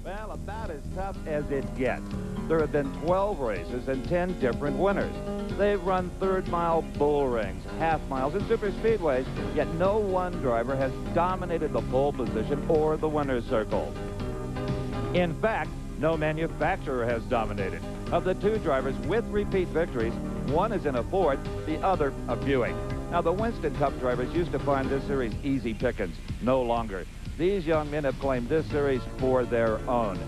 Well, about as tough as it gets. There have been 12 races and 10 different winners. They've run third-mile bull rings, half miles, and super speedways, yet no one driver has dominated the pole position or the winner's circle. In fact, no manufacturer has dominated. Of the two drivers with repeat victories, one is in a Ford, the other a Buick. Now, the Winston Cup drivers used to find this series easy pickings. No longer. These young men have claimed this series for their own.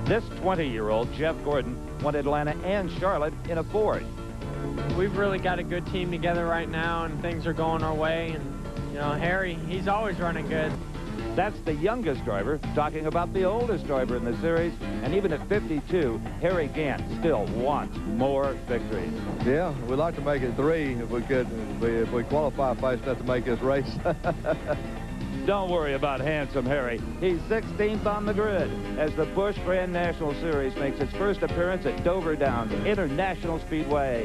This 20-year-old, Jeff Gordon, won Atlanta and Charlotte in a Ford. We've really got a good team together right now, and things are going our way. And, you know, Harry, he's always running good. That's the youngest driver talking about the oldest driver in the series. And even at 52, Harry Gant still wants more victories. Yeah, we'd like to make it 3 if we could, if we qualify fast enough to make this race. Don't worry about handsome Harry. He's 16th on the grid as the Busch Grand National Series makes its first appearance at Dover Downs International Speedway.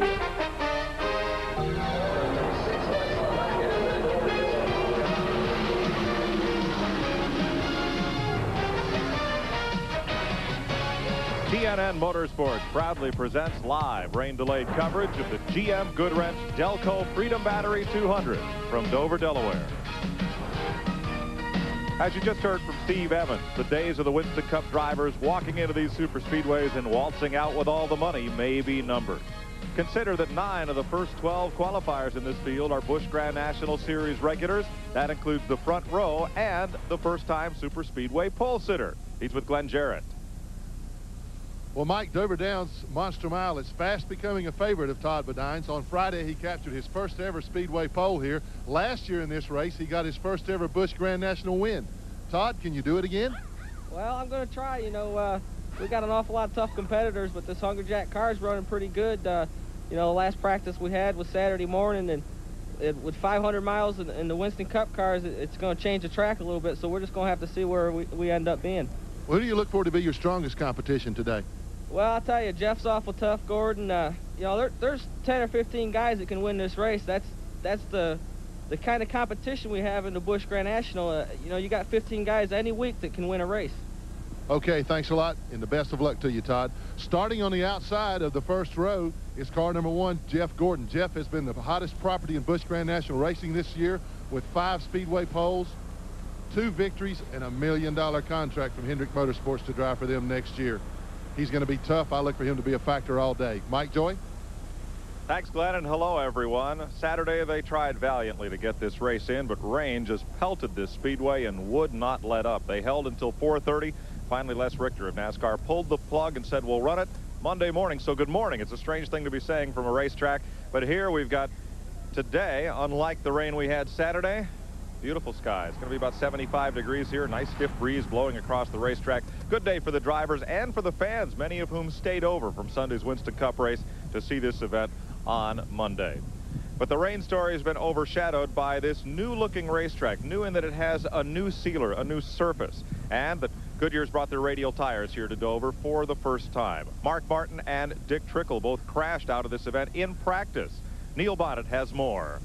TNN Motorsports proudly presents live rain-delayed coverage of the GM Goodwrench Delco Freedom Battery 200 from Dover, Delaware. As you just heard from Steve Evans, the days of the Winston Cup drivers walking into these super speedways and waltzing out with all the money may be numbered. Consider that 9 of the first 12 qualifiers in this field are Busch Grand National Series regulars. That includes the front row and the first-time super speedway pole sitter. He's with Glenn Jarrett. Well, Mike, Dover Downs Monster Mile is fast becoming a favorite of Todd Bodine's. On Friday, he captured his first ever speedway pole here. Last year in this race, he got his first ever Busch Grand National win. Todd, can you do it again? Well, I'm going to try. You know, we got an awful lot of tough competitors, but this Hunger Jack car is running pretty good. You know, the last practice we had was Saturday morning, and with 500 miles in the Winston Cup cars, it's going to change the track a little bit, so we're just going to have to see where we end up being. Well, who do you look for to be your strongest competition today? Well, I'll tell you, Jeff's awful tough, Gordon. You know, there's 10 or 15 guys that can win this race. That's the kind of competition we have in the Busch Grand National. You know, you got 15 guys any week that can win a race. Okay, thanks a lot, and the best of luck to you, Todd. Starting on the outside of the first row is car number 1, Jeff Gordon. Jeff has been the hottest property in Busch Grand National Racing this year with 5 speedway poles, 2 victories, and $1 million contract from Hendrick Motorsports to drive for them next year. He's going to be tough. I look for him to be a factor all day. Mike Joy? Thanks, Glenn, and hello, everyone. Saturday, they tried valiantly to get this race in, but rain just pelted this speedway and would not let up. They held until 4:30. Finally, Les Richter of NASCAR pulled the plug and said, we'll run it Monday morning. So good morning. It's a strange thing to be saying from a racetrack, but here we've got today, unlike the rain we had Saturday, beautiful skies. It's going to be about 75 degrees here. Nice stiff breeze blowing across the racetrack. Good day for the drivers and for the fans, many of whom stayed over from Sunday's Winston Cup race to see this event on Monday. But the rain story has been overshadowed by this new-looking racetrack, new in that it has a new sealer, a new surface, and that Goodyear's brought their radial tires here to Dover for the first time. Mark Martin and Dick Trickle both crashed out of this event in practice. Neil Bonnet has more.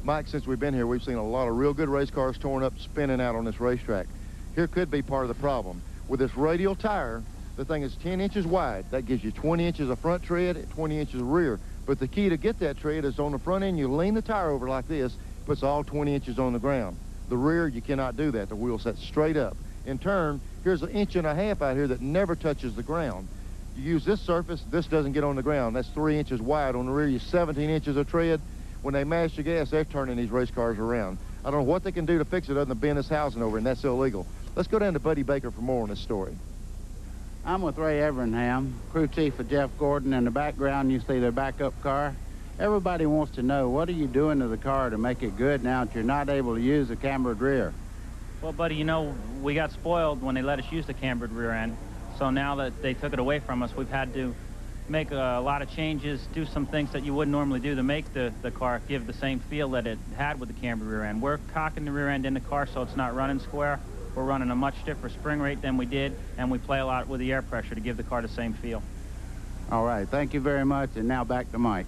Mike, since we've been here, we've seen a lot of real good race cars torn up, spinning out on this racetrack. Here could be part of the problem. With this radial tire, the thing is 10 inches wide. That gives you 20 inches of front tread and 20 inches of rear. But the key to get that tread is on the front end. You lean the tire over like this, puts all 20 inches on the ground. The rear, you cannot do that. The wheel sets straight up. In turn, here's 1.5 inches out here that never touches the ground. You use this surface, this doesn't get on the ground. That's 3 inches wide. On the rear, you 17 inches of tread. When they mash the gas, they're turning these race cars around. I don't know what they can do to fix it other than bend this housing over, and that's illegal. Let's go down to Buddy Baker for more on this story. I'm with Ray Evernham, crew chief of Jeff Gordon. In the background, you see their backup car. Everybody wants to know, what are you doing to the car to make it good now that you're not able to use the cambered rear? Well, buddy, you know, we got spoiled when they let us use the cambered rear end. So now that they took it away from us, we've had to make a lot of changes, do some things that you wouldn't normally do to make the car give the same feel that it had with the cambered rear end. We're cocking the rear end in the car so it's not running square. We're running a much stiffer spring rate than we did, and we play a lot with the air pressure to give the car the same feel. All right, thank you very much, and now back to Mike.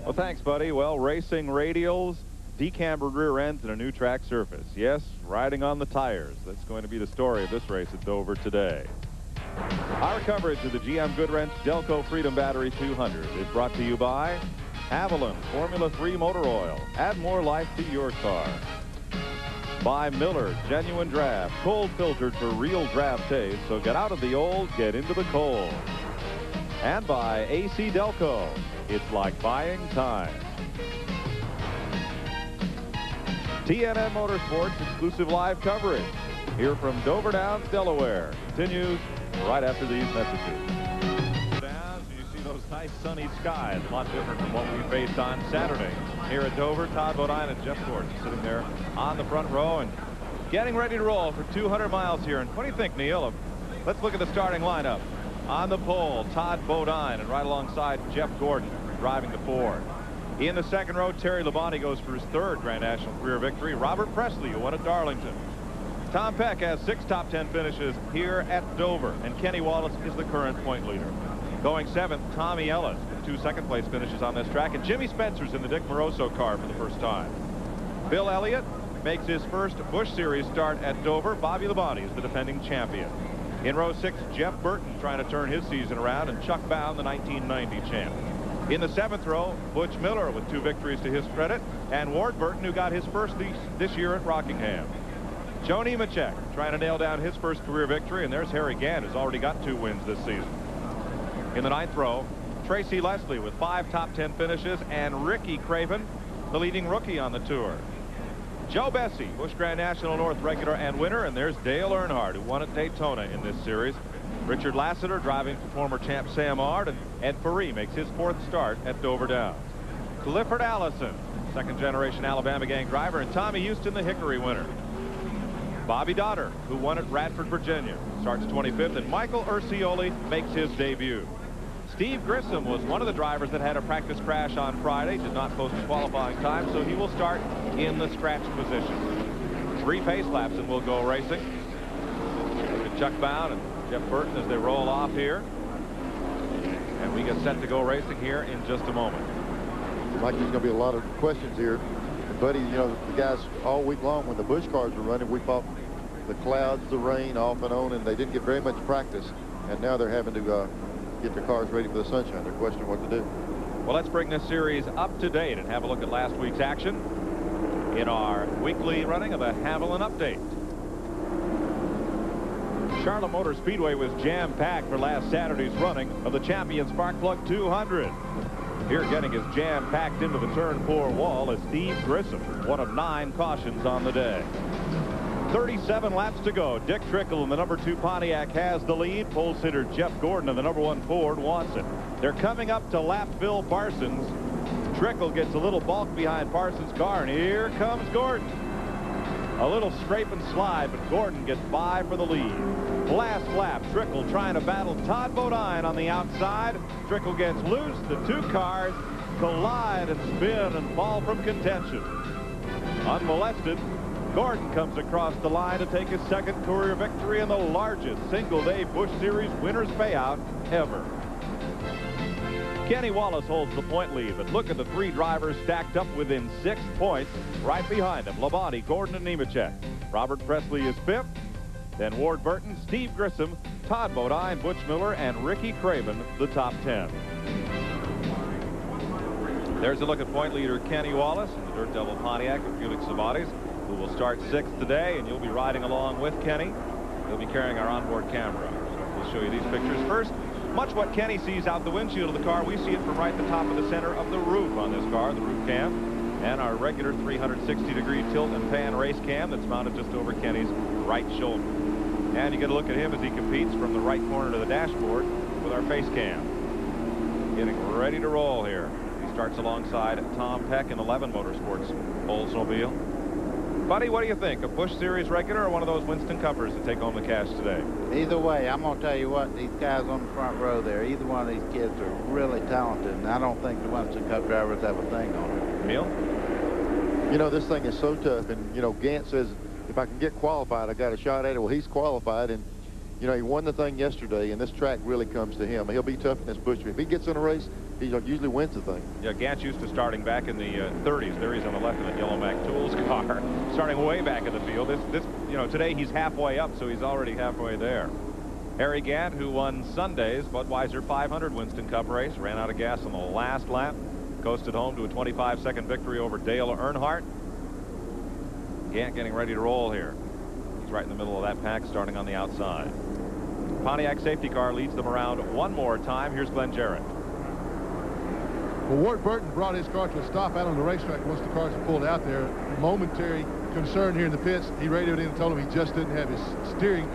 Well, thanks, buddy. Well, racing radials decambered rear ends, and a new track surface. Yes, riding on the tires. That's going to be the story of this race at Dover today. Our coverage of the GM Goodwrench Delco Freedom Battery 200 is brought to you by Avalon Formula 3 Motor Oil. Add more life to your car. By Miller Genuine Draft, cold filtered for real draft taste, so get out of the old, get into the cold. And by AC Delco, it's like buying time. TNN Motorsports exclusive live coverage here from Dover Downs, Delaware continues right after these messages. Downs, you see those nice sunny skies, a lot different from what we faced on Saturday here at Dover. Todd Bodine and Jeff Gordon sitting there on the front row and getting ready to roll for 200 miles here. And what do you think, Neil? Let's look at the starting lineup. On the pole, Todd Bodine, and right alongside Jeff Gordon driving the Ford. In the second row, Terry Labonte goes for his third Grand National career victory. Robert Presley, who won at Darlington. Tom Peck has 6 top 10 finishes here at Dover, and Kenny Wallace is the current point leader. Going 7th, Tommy Ellis with 2 second-place finishes on this track, and Jimmy Spencer's in the Dick Moroso car for the first time. Bill Elliott makes his first Busch Series start at Dover. Bobby Labonte is the defending champion. In row 6, Jeff Burton trying to turn his season around, and Chuck Bound, the 1990 champ. In the 7th row, Butch Miller with 2 victories to his credit, and Ward Burton, who got his first this year at Rockingham. Joe Nemechek trying to nail down his first career victory, and there's Harry Gant, who's already got 2 wins this season. In the 9th row, Tracy Leslie with 5 top 10 finishes, and Ricky Craven, the leading rookie on the tour. Joe Bessie, Busch Grand National North regular and winner, and there's Dale Earnhardt, who won at Daytona in this series. Richard Lassiter driving for former champ Sam Ard, and Ed Faree makes his 4th start at Dover Downs. Clifford Allison, second-generation Alabama gang driver, and Tommy Houston, the Hickory winner. Bobby Dotter, who won at Radford, Virginia, starts 25th, and Michael Urcioli makes his debut. Steve Grissom was one of the drivers that had a practice crash on Friday, did not post a qualifying time, so he will start in the scratch position. 3 pace laps and we'll go racing. Look at Chuck Bound and Jeff Burton as they roll off here. And we get set to go racing here in just a moment. Mike, there's going to be a lot of questions here. And Buddy, you know, the guys all week long when the Busch cars were running, we fought the clouds, the rain off and on, and they didn't get very much practice. And now they're having to get their cars ready for the sunshine. They're questioning what to do. Well, let's bring this series up to date and have a look at last week's action in our weekly running of a Haviland Update. Charlotte Motor Speedway was jam-packed for last Saturday's running of the Champion Sparkplug 200. Here getting his jam-packed into the turn 4 wall is Steve Grissom, one of 9 cautions on the day. 37 laps to go. Dick Trickle in the number 2 Pontiac has the lead. Pole sitter Jeff Gordon in the number 1 Ford wants it. They're coming up to lap Phil Parsons. Trickle gets a little bulk behind Parsons' car, and here comes Gordon. A little scrape and slide, but Gordon gets by for the lead. Last lap, Trickle trying to battle Todd Bodine on the outside. Trickle gets loose. The 2 cars collide and spin and fall from contention. Unmolested, Gordon comes across the line to take his 2nd career victory in the largest single-day Busch Series winner's payout ever. Kenny Wallace holds the point lead, but look at the 3 drivers stacked up within 6 points right behind him. Labonte, Gordon, and Nemechek. Robert Presley is 5th. Then Ward Burton, Steve Grissom, Todd Bodine, Butch Miller, and Ricky Craven, the top 10. There's a look at point leader Kenny Wallace in the Dirt Devil Pontiac of Felix Savates, who will start 6th today, and you'll be riding along with Kenny. He'll be carrying our onboard camera. So we'll show you these pictures first. Much what Kenny sees out the windshield of the car, we see it from right at the top of the center of the roof on this car, the roof cam, and our regular 360-degree tilt and pan race cam that's mounted just over Kenny's right shoulder. And you get a look at him as he competes from the right corner to the dashboard with our face cam. Getting ready to roll here. He starts alongside Tom Peck in 11 Motorsports Oldsmobile. Buddy, what do you think? A Busch Series regular or one of those Winston Cuppers to take home the cash today? Either way, I'm going to tell you what, these guys on the front row there, either one of these kids are really talented, and I don't think the Winston Cup drivers have a thing on it. Neil? You know, this thing is so tough, and, you know, Gant says, if I can get qualified, I got a shot at it. Well, he's qualified, and, you know, he won the thing yesterday, and this track really comes to him. He'll be tough in this Busch. If he gets in a race, he usually wins the thing. Yeah, Gant's used to starting back in the 30s. There he's on the left in the Yellow Mac Tools car, starting way back in the field. You know, today he's halfway up, so he's already halfway there. Harry Gant, who won Sunday's Budweiser 500 Winston Cup race, ran out of gas on the last lap, coasted home to a 25-second victory over Dale Earnhardt. Gant getting ready to roll here. He's right in the middle of that pack, starting on the outside. Pontiac safety car leads them around one more time. Here's Glenn Jarrett. Well, Ward Burton brought his car to a stop out on the racetrack once the cars were pulled out there. Momentary concern here in the pits. He radioed in and told him he just didn't have his steering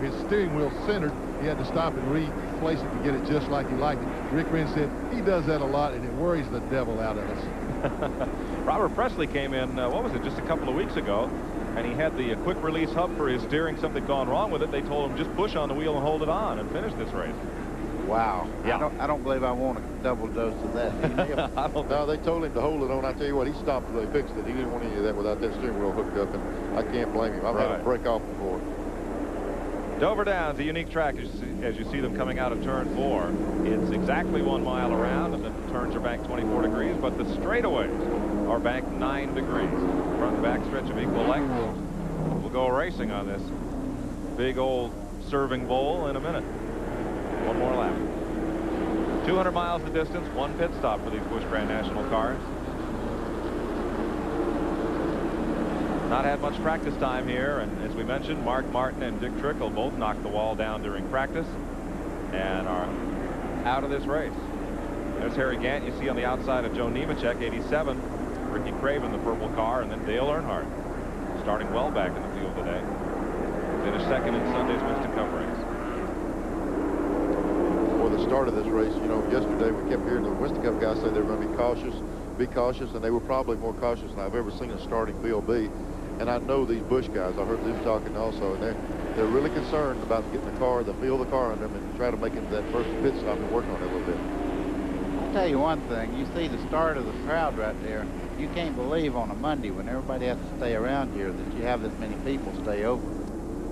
wheel centered. He had to stop and replace it to get it just like he liked it. Rick Wren said he does that a lot, and it worries the devil out of us. Robert Presley came in, what was it, just a couple of weeks ago, and he had the quick release hub for his steering. Something gone wrong with it. They told him just push on the wheel and hold it on and finish this race. Wow. Yeah. I don't believe I want a double dose of that. No, they told him to hold it on. I tell you what, he stopped till they fixed it. He didn't want any of that without that steering wheel hooked up, and I can't blame him. I've had him break off before. Dover Downs, a unique track as you see them coming out of turn 4. It's exactly 1 mile around, and the turns are banked 24 degrees, but the straightaways are banked 9 degrees. Front and back stretch of equal length. We'll go racing on this big old serving bowl in a minute. One more lap. 200 miles the distance, 1 pit stop for these Busch Grand National cars. Not had much practice time here, and as we mentioned, Mark Martin and Dick Trickle both knocked the wall down during practice and are out of this race. There's Harry Gant, you see on the outside of Joe Nemechek, 87. Ricky Craven, the purple car, and then Dale Earnhardt, starting well back in the field today. Finished second in Sunday's Winston Cup race. For the start of this race, you know, yesterday we kept hearing the Winston Cup guys say they were going to be cautious, and they were probably more cautious than I've ever seen a starting field be. And I know these Busch guys, I heard them talking also, and they're really concerned about getting the car, the feel of the car on them, and try to make it to that first pit stop and work on it a little bit. I'll tell you one thing. You see the start of the crowd right there. You can't believe on a Monday when everybody has to stay around here that you have this many people stay over.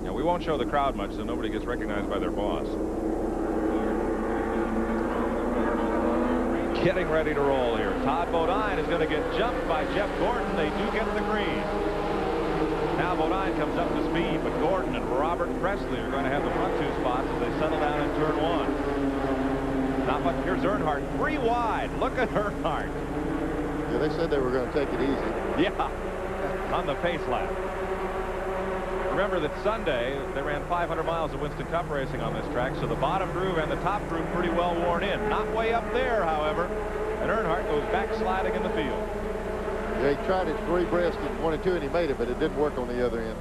Yeah, we won't show the crowd much so nobody gets recognized by their boss. Getting ready to roll here. Todd Bodine is going to get jumped by Jeff Gordon. They do get the green. Now Bodine comes up to speed, but Gordon and Robert Presley are going to have the front 2 spots as they settle down in turn 1. Not much. Here's Earnhardt, 3 wide. Look at Earnhardt. Yeah, they said they were going to take it easy. Yeah, on the pace lap. Remember that Sunday they ran 500 miles of Winston Cup racing on this track, so the bottom groove and the top groove pretty well worn in. Not way up there, however, and Earnhardt goes backsliding in the field. Yeah, he tried it 3 breast in 1 and 2, and he made it, but it didn't work on the other end.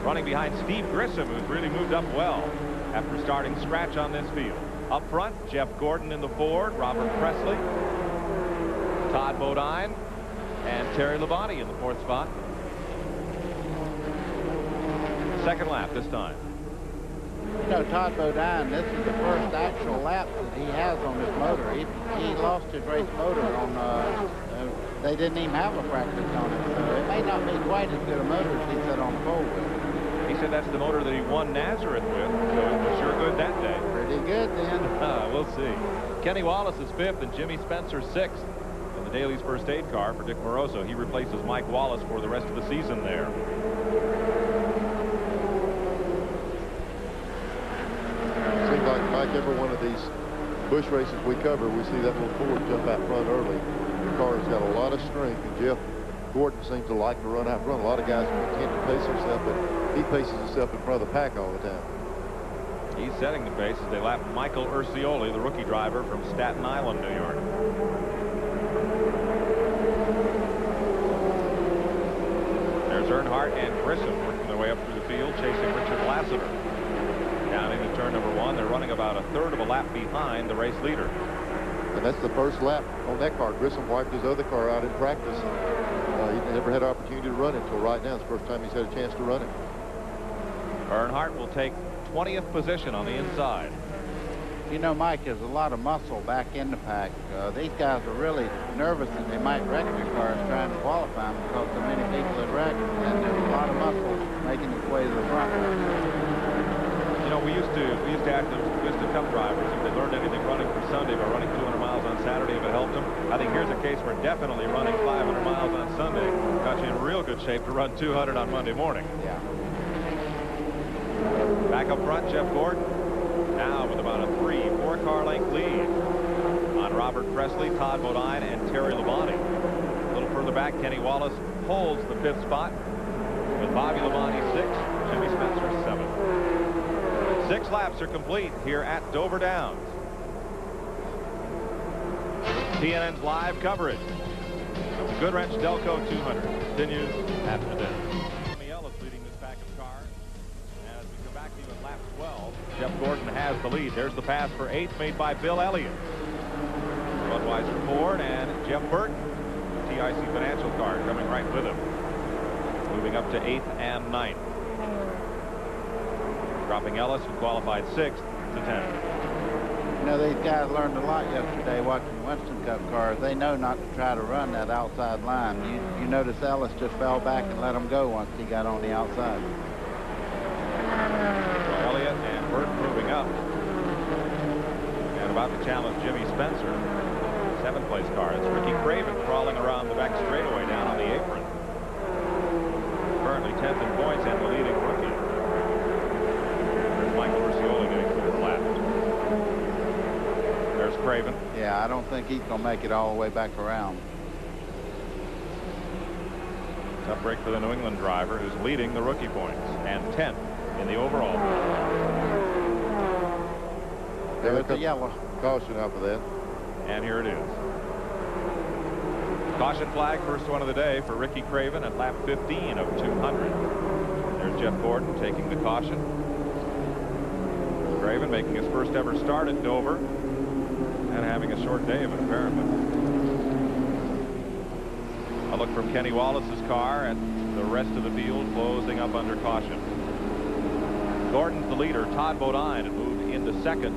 Running behind Steve Grissom, who's really moved up well after starting scratch on this field. Up front, Jeff Gordon in the Ford, Robert Presley, Todd Bodine, and Terry Labonte in the 4th spot. Second lap this time. You know, Todd Bodine, this is the first actual lap that he has on this motor. He lost his race motor on, they didn't even have a practice on it, so it may not be quite as good a motor as he said on the pole with. He said that's the motor that he won Nazareth with, so it was sure good that day. Pretty good then. We'll see. Kenny Wallace is 5th and Jimmy Spencer 6th in the Daly's first aid car for Dick Moroso. He replaces Mike Wallace for the rest of the season there. Seems like every one of these Busch races we cover, we see that little Ford jump out front early. The car's got a lot of strength, and Jeff Gordon seems to like to run out front. A lot of guys tend to pace himself, but he paces himself in front of the pack all the time. He's setting the pace as they lap Michael Urcioli, the rookie driver from Staten Island, New York. There's Earnhardt and Grissom working their way up through the field, chasing Richard Lassiter. Down into turn number 1, they're running about a 1/3 of a lap behind the race leader. And that's the first lap on that car. Grissom wiped his other car out in practice, and he never had an opportunity to run it until right now. It's the first time he's had a chance to run it. Earnhardt will take 20th position on the inside. You know, Mike, there's a lot of muscle back in the pack. These guys are really nervous that they might wreck their cars trying to qualify them because so many people have wrecked, and there's a lot of muscle making its way to the front. You know, we used to ask the Cup drivers if they learned anything running for Sunday by running 200 miles on Saturday, if it helped them. I think here's a case where definitely running 500 miles on Sunday got you in real good shape to run 200 on Monday morning. Yeah. Back up front, Jeff Gordon. Now with about a 3-4 car length lead on Robert Presley, Todd Bodine, and Terry Labonte. A little further back, Kenny Wallace holds the 5th spot with Bobby Labonte 6, Jimmy Spencer 7. 6 laps are complete here at Dover Downs. TNN's live coverage of the Goodwrench Delco 200 continues after this. Tommy Ellis leading this pack of cars. As we come back to you at lap 12, Jeff Gordon has the lead. There's the pass for 8th made by Bill Elliott. Budweiser Ford and Jeff Burton, TIC Financial car, coming right with him. Moving up to 8th and 9th. Dropping Ellis, who qualified 6th, to 10th. You know, these guys learned a lot yesterday watching Winston Cup cars. They know not to try to run that outside line. You notice Ellis just fell back and let him go once he got on the outside. So Elliott and Burton moving up. And about to challenge Jimmy Spencer. 7th place car. It's Ricky Craven crawling around the back straightaway down on the apron. Currently 10th in points and the leading rookie. There's Michael Ursiola getting through the left. There's Craven. Yeah, I don't think he's going to make it all the way back around. Tough break for the New England driver, who's leading the rookie points and 10th in the overall. There's the yellow. Caution off of that. And here it is. Caution flag, first one of the day for Ricky Craven at lap 15 of 200. There's Jeff Gordon taking the caution. Craven making his first ever start at Dover and having a short day of it, apparently. A look from Kenny Wallace's car at the rest of the field closing up under caution. Gordon's the leader. Todd Bodine had moved into 2nd.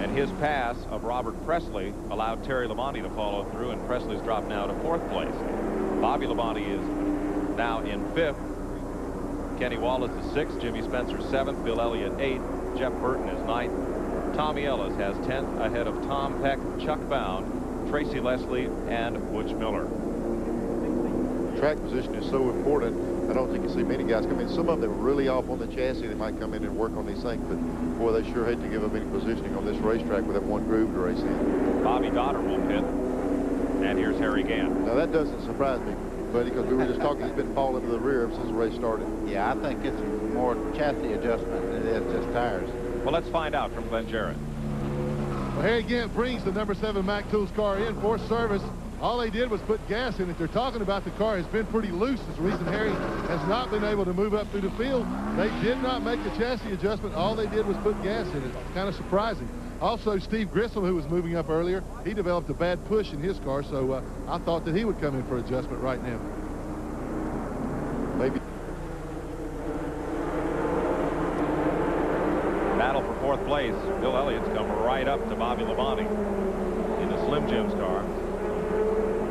And his pass of Robert Presley allowed Terry Labonte to follow through, and Presley's dropped now to 4th place. Bobby Labonte is now in 5th. Kenny Wallace is 6th. Jimmy Spencer 7th. Bill Elliott 8th. Jeff Burton is 9th. Tommy Ellis has 10th ahead of Tom Peck, Chuck Bound, Tracy Leslie, and Butch Miller. Track position is so important. I don't think you see many guys come in. Some of them are really off on the chassis. They might come in and work on these things, but boy, they sure hate to give up any positioning on this racetrack with that one groove to race in. Bobby Dotter will pit. And here's Harry Gant. Now that doesn't surprise me, buddy, because we were just talking, he's been falling to the rear since the race started. Yeah, I think it's more chassis adjustment than it is just tires. Well, let's find out from Glenn Jarrett. Well, Harry Gant brings the number 7 Mac Tools car in for service. All they did was put gas in it. They're talking about the car has been pretty loose. Is the reason Harry has not been able to move up through the field. They did not make the chassis adjustment. All they did was put gas in it. Kind of surprising. Also, Steve Grissom, who was moving up earlier, he developed a bad push in his car, so I thought that he would come in for adjustment right now. Maybe. Battle for 4th place. Bill Elliott's come right up to Bobby Labonte in the Slim Jim's car.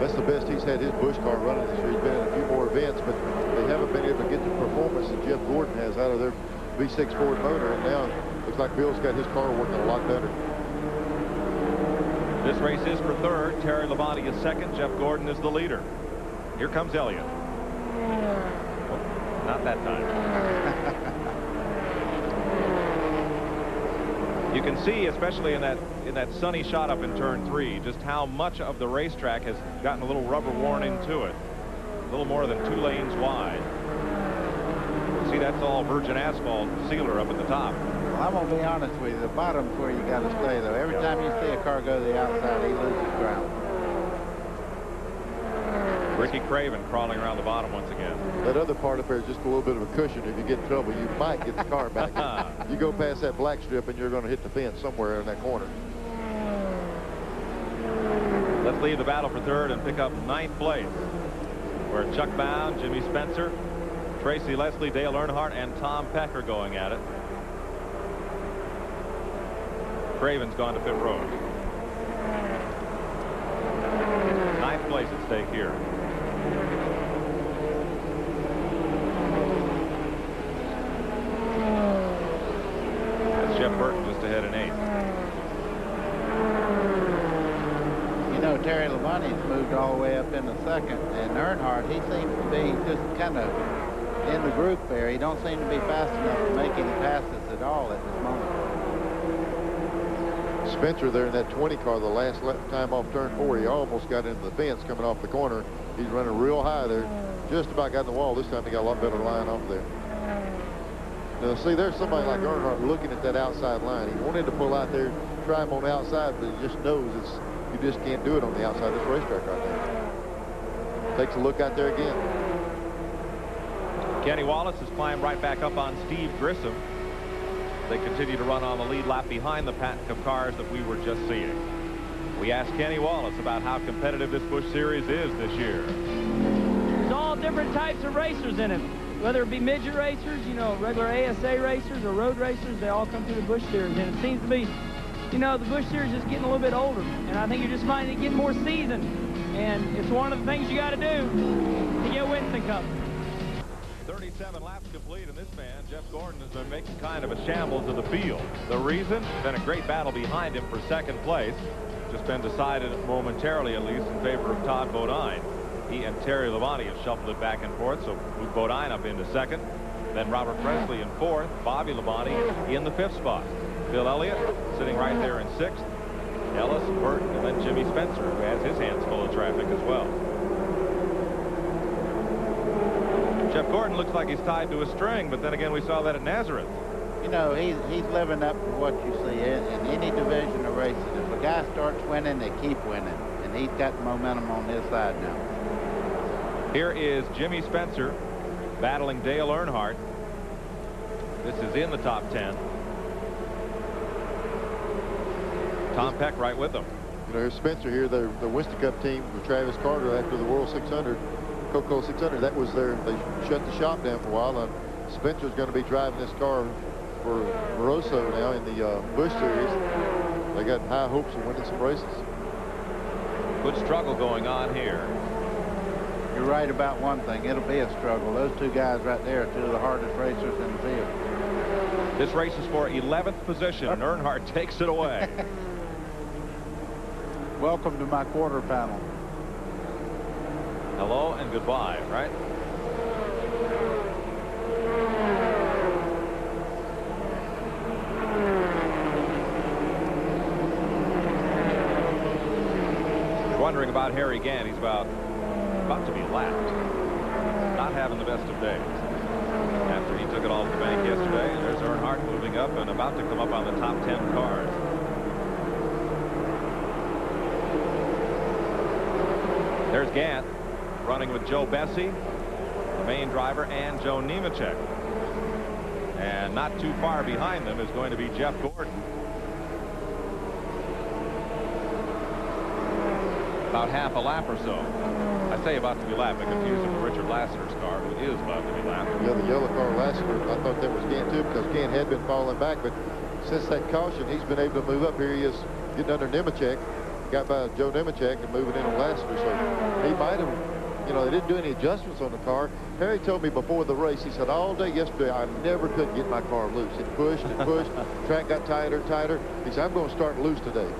That's the best he's had his Busch car running this year. He's been in a few more events, but they haven't been able to get the performance that Jeff Gordon has out of their V6 Ford motor, and now looks like Bill's got his car working a lot better. This race is for 3rd. Terry Labonte is 2nd. Jeff Gordon is the leader. Here comes Elliott. Well, not that time. You can see, especially in that sunny shot up in turn 3, just how much of the racetrack has gotten a little rubber worn into it. A little more than 2 lanes wide. See, that's all virgin asphalt sealer up at the top. Well, I'm going to be honest with you. The bottom's where you got to stay, though. Every time you see a car go to the outside, he loses ground. Ricky Craven crawling around the bottom once again. That other part up there is just a little bit of a cushion. If you get in trouble, you might get the car back. You go past that black strip and you're going to hit the fence somewhere in that corner. Let's leave the battle for 3rd and pick up 9th place, where Chuck Bound, Jimmy Spencer, Tracy Leslie, Dale Earnhardt, and Tom Peck are going at it. Craven's gone to pit road. 9th place at stake here. Jeff Burton just ahead in 8th. You know, Terry Labonte's moved all the way up into 2nd, and Earnhardt, he seems to be just kind of in the group there. He don't seem to be fast enough to make any passes at all at this moment. Spencer there in that 20 car, the last time off turn 4, he almost got into the fence coming off the corner. He's running real high there. Just about got in the wall. This time he got a lot better line off there. Now, see, there's somebody like Earnhardt looking at that outside line. He wanted to pull out there, try him on the outside, but he just knows you just can't do it on the outside of this racetrack right now. Takes a look out there again. Kenny Wallace has climbed right back up on Steve Grissom. They continue to run on the lead lap behind the pack of cars that we were just seeing. We asked Kenny Wallace about how competitive this Busch Series is this year. There's all different types of racers in it. Whether it be midget racers, you know, regular ASA racers or road racers, they all come through the Busch Series. And it seems to be, you know, the Busch Series is getting a little bit older. And I think you're just finding it getting more seasoned. And it's one of the things you got to do to get Winston Cup. 37 laps complete, and this man, Jeff Gordon, has been making kind of a shambles of the field. The reason? Been a great battle behind him for 2nd place. Just been decided momentarily, at least, in favor of Todd Bodine. He and Terry Labonte have shuffled it back and forth, so moved Bodine up into 2nd. Then Robert Presley in 4th. Bobby Labonte in the 5th spot. Bill Elliott sitting right there in 6th. Ellis, Burton, and then Jimmy Spencer, who has his hands full of traffic as well. Jeff Gordon looks like he's tied to a string, but then again, we saw that at Nazareth. You know, he's living up to what you see in any division of racing. If a guy starts winning, they keep winning. And he's got the momentum on his side now. Here is Jimmy Spencer battling Dale Earnhardt. This is in the top 10. Tom Peck right with them. You know, here's Spencer here, the Winston Cup team with Travis Carter after the World 600. Coca-Cola 600, that was their, they shut the shop down for a while, and Spencer's going to be driving this car for Moroso now in the Busch Series. They got high hopes of winning some races. Good struggle going on here. You're right about one thing. It'll be a struggle. Those two guys right there are two of the hardest racers in the field. This race is for 11th position, and Earnhardt takes it away. Welcome to my quarter panel. Hello and goodbye, right? Wondering about Harry Gant. He's about to be lapped. Not having the best of days. After he took it all to the bank yesterday, and there's Earnhardt moving up and about to come up on the top 10 cars. There's Gant running with Joe Bessie, the main driver, and Joe Nemechek. And not too far behind them is going to be Jeff Gordon. About half a lap or so. I say about to be lapped. I confused him with Richard Lassiter's car, who is about to be lapped. Yeah, the yellow car Lassiter, I thought that was Gant too, because Gant had been falling back, but since that caution, he's been able to move up. Here he is getting under Nemechek. Got by Joe Nemechek and moving in on Lassiter, so he might have, you know, they didn't do any adjustments on the car. Harry told me before the race, he said, all day yesterday, I never could get my car loose. It pushed and pushed. Track got tighter and tighter. He said, I'm going to start loose today.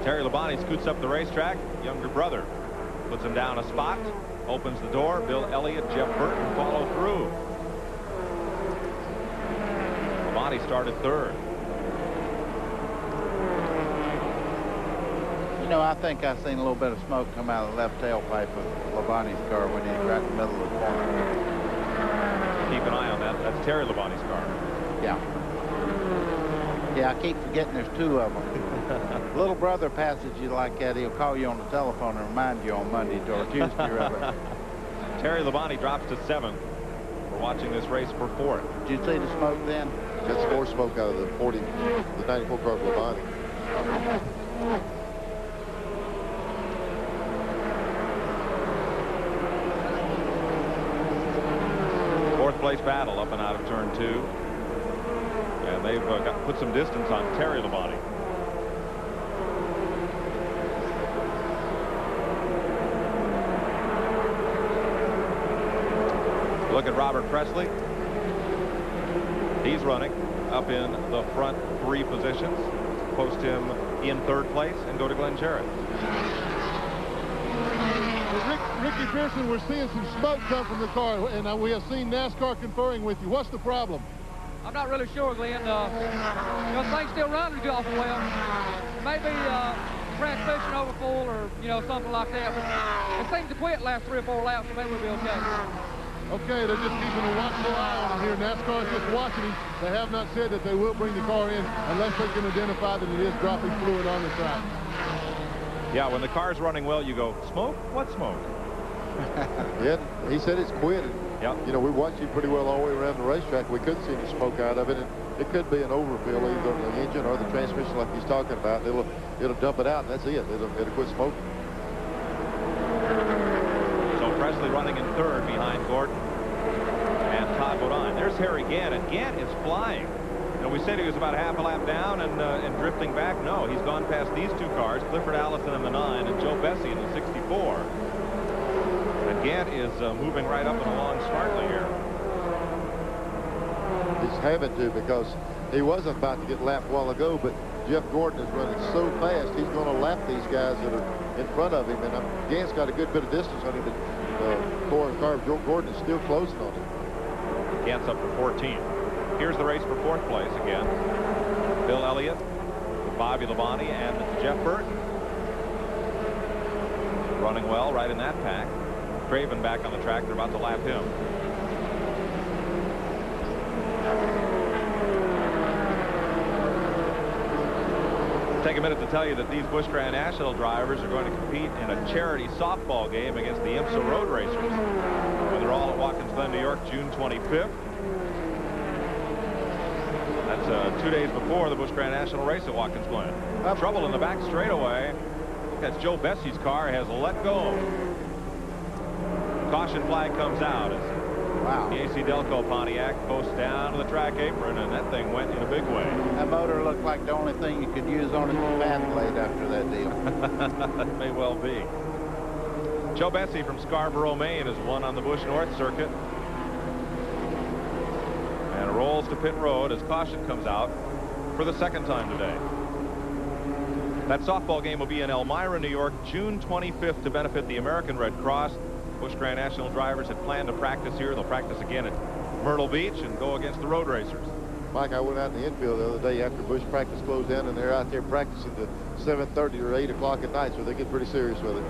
Terry Labonte scoots up the racetrack. Younger brother puts him down a spot, opens the door. Bill Elliott, Jeff Burton follow through. Labonte started 3rd. You know, I think I seen a little bit of smoke come out of the left tailpipe of Labonte's car when he's right in the middle of the corner. Keep an eye on that. That's Terry Labonte's car. Yeah. Yeah, I keep forgetting there's two of them. Little brother passes you like that, he'll call you on the telephone and remind you on Monday or Tuesday or whatever. Terry Labonte drops to 7th. We're watching this race for 4th. Did you see the smoke then? Got some more smoke out of the 94 car of Labonte. 4th place battle up and out of turn 2. And they've put some distance on Terry Labonte. Look at Robert Presley. He's running. up in the front 3 positions, post him in 3rd place, and go to Glenn Jarrett. Ricky Pearson, we're seeing some smoke come from the car, and we have seen NASCAR conferring with you. What's the problem? I'm not really sure, Glenn. Things still running awful well. Maybe transmission overfull or, something like that. But it seems to quit last 3 or 4 laps, so maybe we'll be okay. Okay, they're just keeping a watchful eye on it here. NASCAR is just watching him. They have not said that they will bring the car in unless they can identify that it is dropping fluid on the track. Yeah, when the car's running well, you go, smoke? What smoke? Yeah, he said it's quit. Yep. We watched him pretty well all the way around the racetrack. We couldn't see any smoke out of it, and it could be an overfill either on the engine or the transmission like he's talking about. It'll dump it out, and that's it. It'll quit smoking. So Presley running in 3rd behind Gordon and Todd Bodine. There's Harry Gant, and Gant is flying. We said he was about half a lap down and drifting back. No, he's gone past these 2 cars, Clifford Allison in the 9 and Joe Bessie in the 64. And Gant is moving right up and along smartly here. He's having to, because he wasn't about to get lapped a while ago, but Jeff Gordon is running so fast, he's going to lap these guys that are in front of him. And Gant's got a good bit of distance on him, but car of Joe Gordon is still closing on him. Gant's up to 14. Here's the race for 4th place again. Bill Elliott, Bobby Labonte, and Jeff Burton. Running well right in that pack. Craven back on the track. They're about to lap him. Take a minute to tell you that these Busch Grand National drivers are going to compete in a charity softball game against the IMSA Road Racers. They're all at Watkins Glen, New York, June 25th. That's 2 days before the Busch Grand National race at Watkins Glen. Trouble in the back straightaway. That's Joe Bessie's car has let go. Caution flag comes out as the AC Delco Pontiac posts down to the track apron, and that thing went in a big way. That motor looked like the only thing you could use on it was fan blade after that deal. That may well be. Joe Bessie from Scarborough, Maine has won on the Busch North Circuit. And rolls to pit road as caution comes out for the 2nd time today. That softball game will be in Elmira, New York, June 25th to benefit the American Red Cross. Busch Grand National drivers had planned to practice here. They'll practice again at Myrtle Beach and go against the road racers. Mike, I went out in the infield the other day after Busch practice closed down, and they're out there practicing to 7:30 or 8 o'clock at night, so they get pretty serious with it.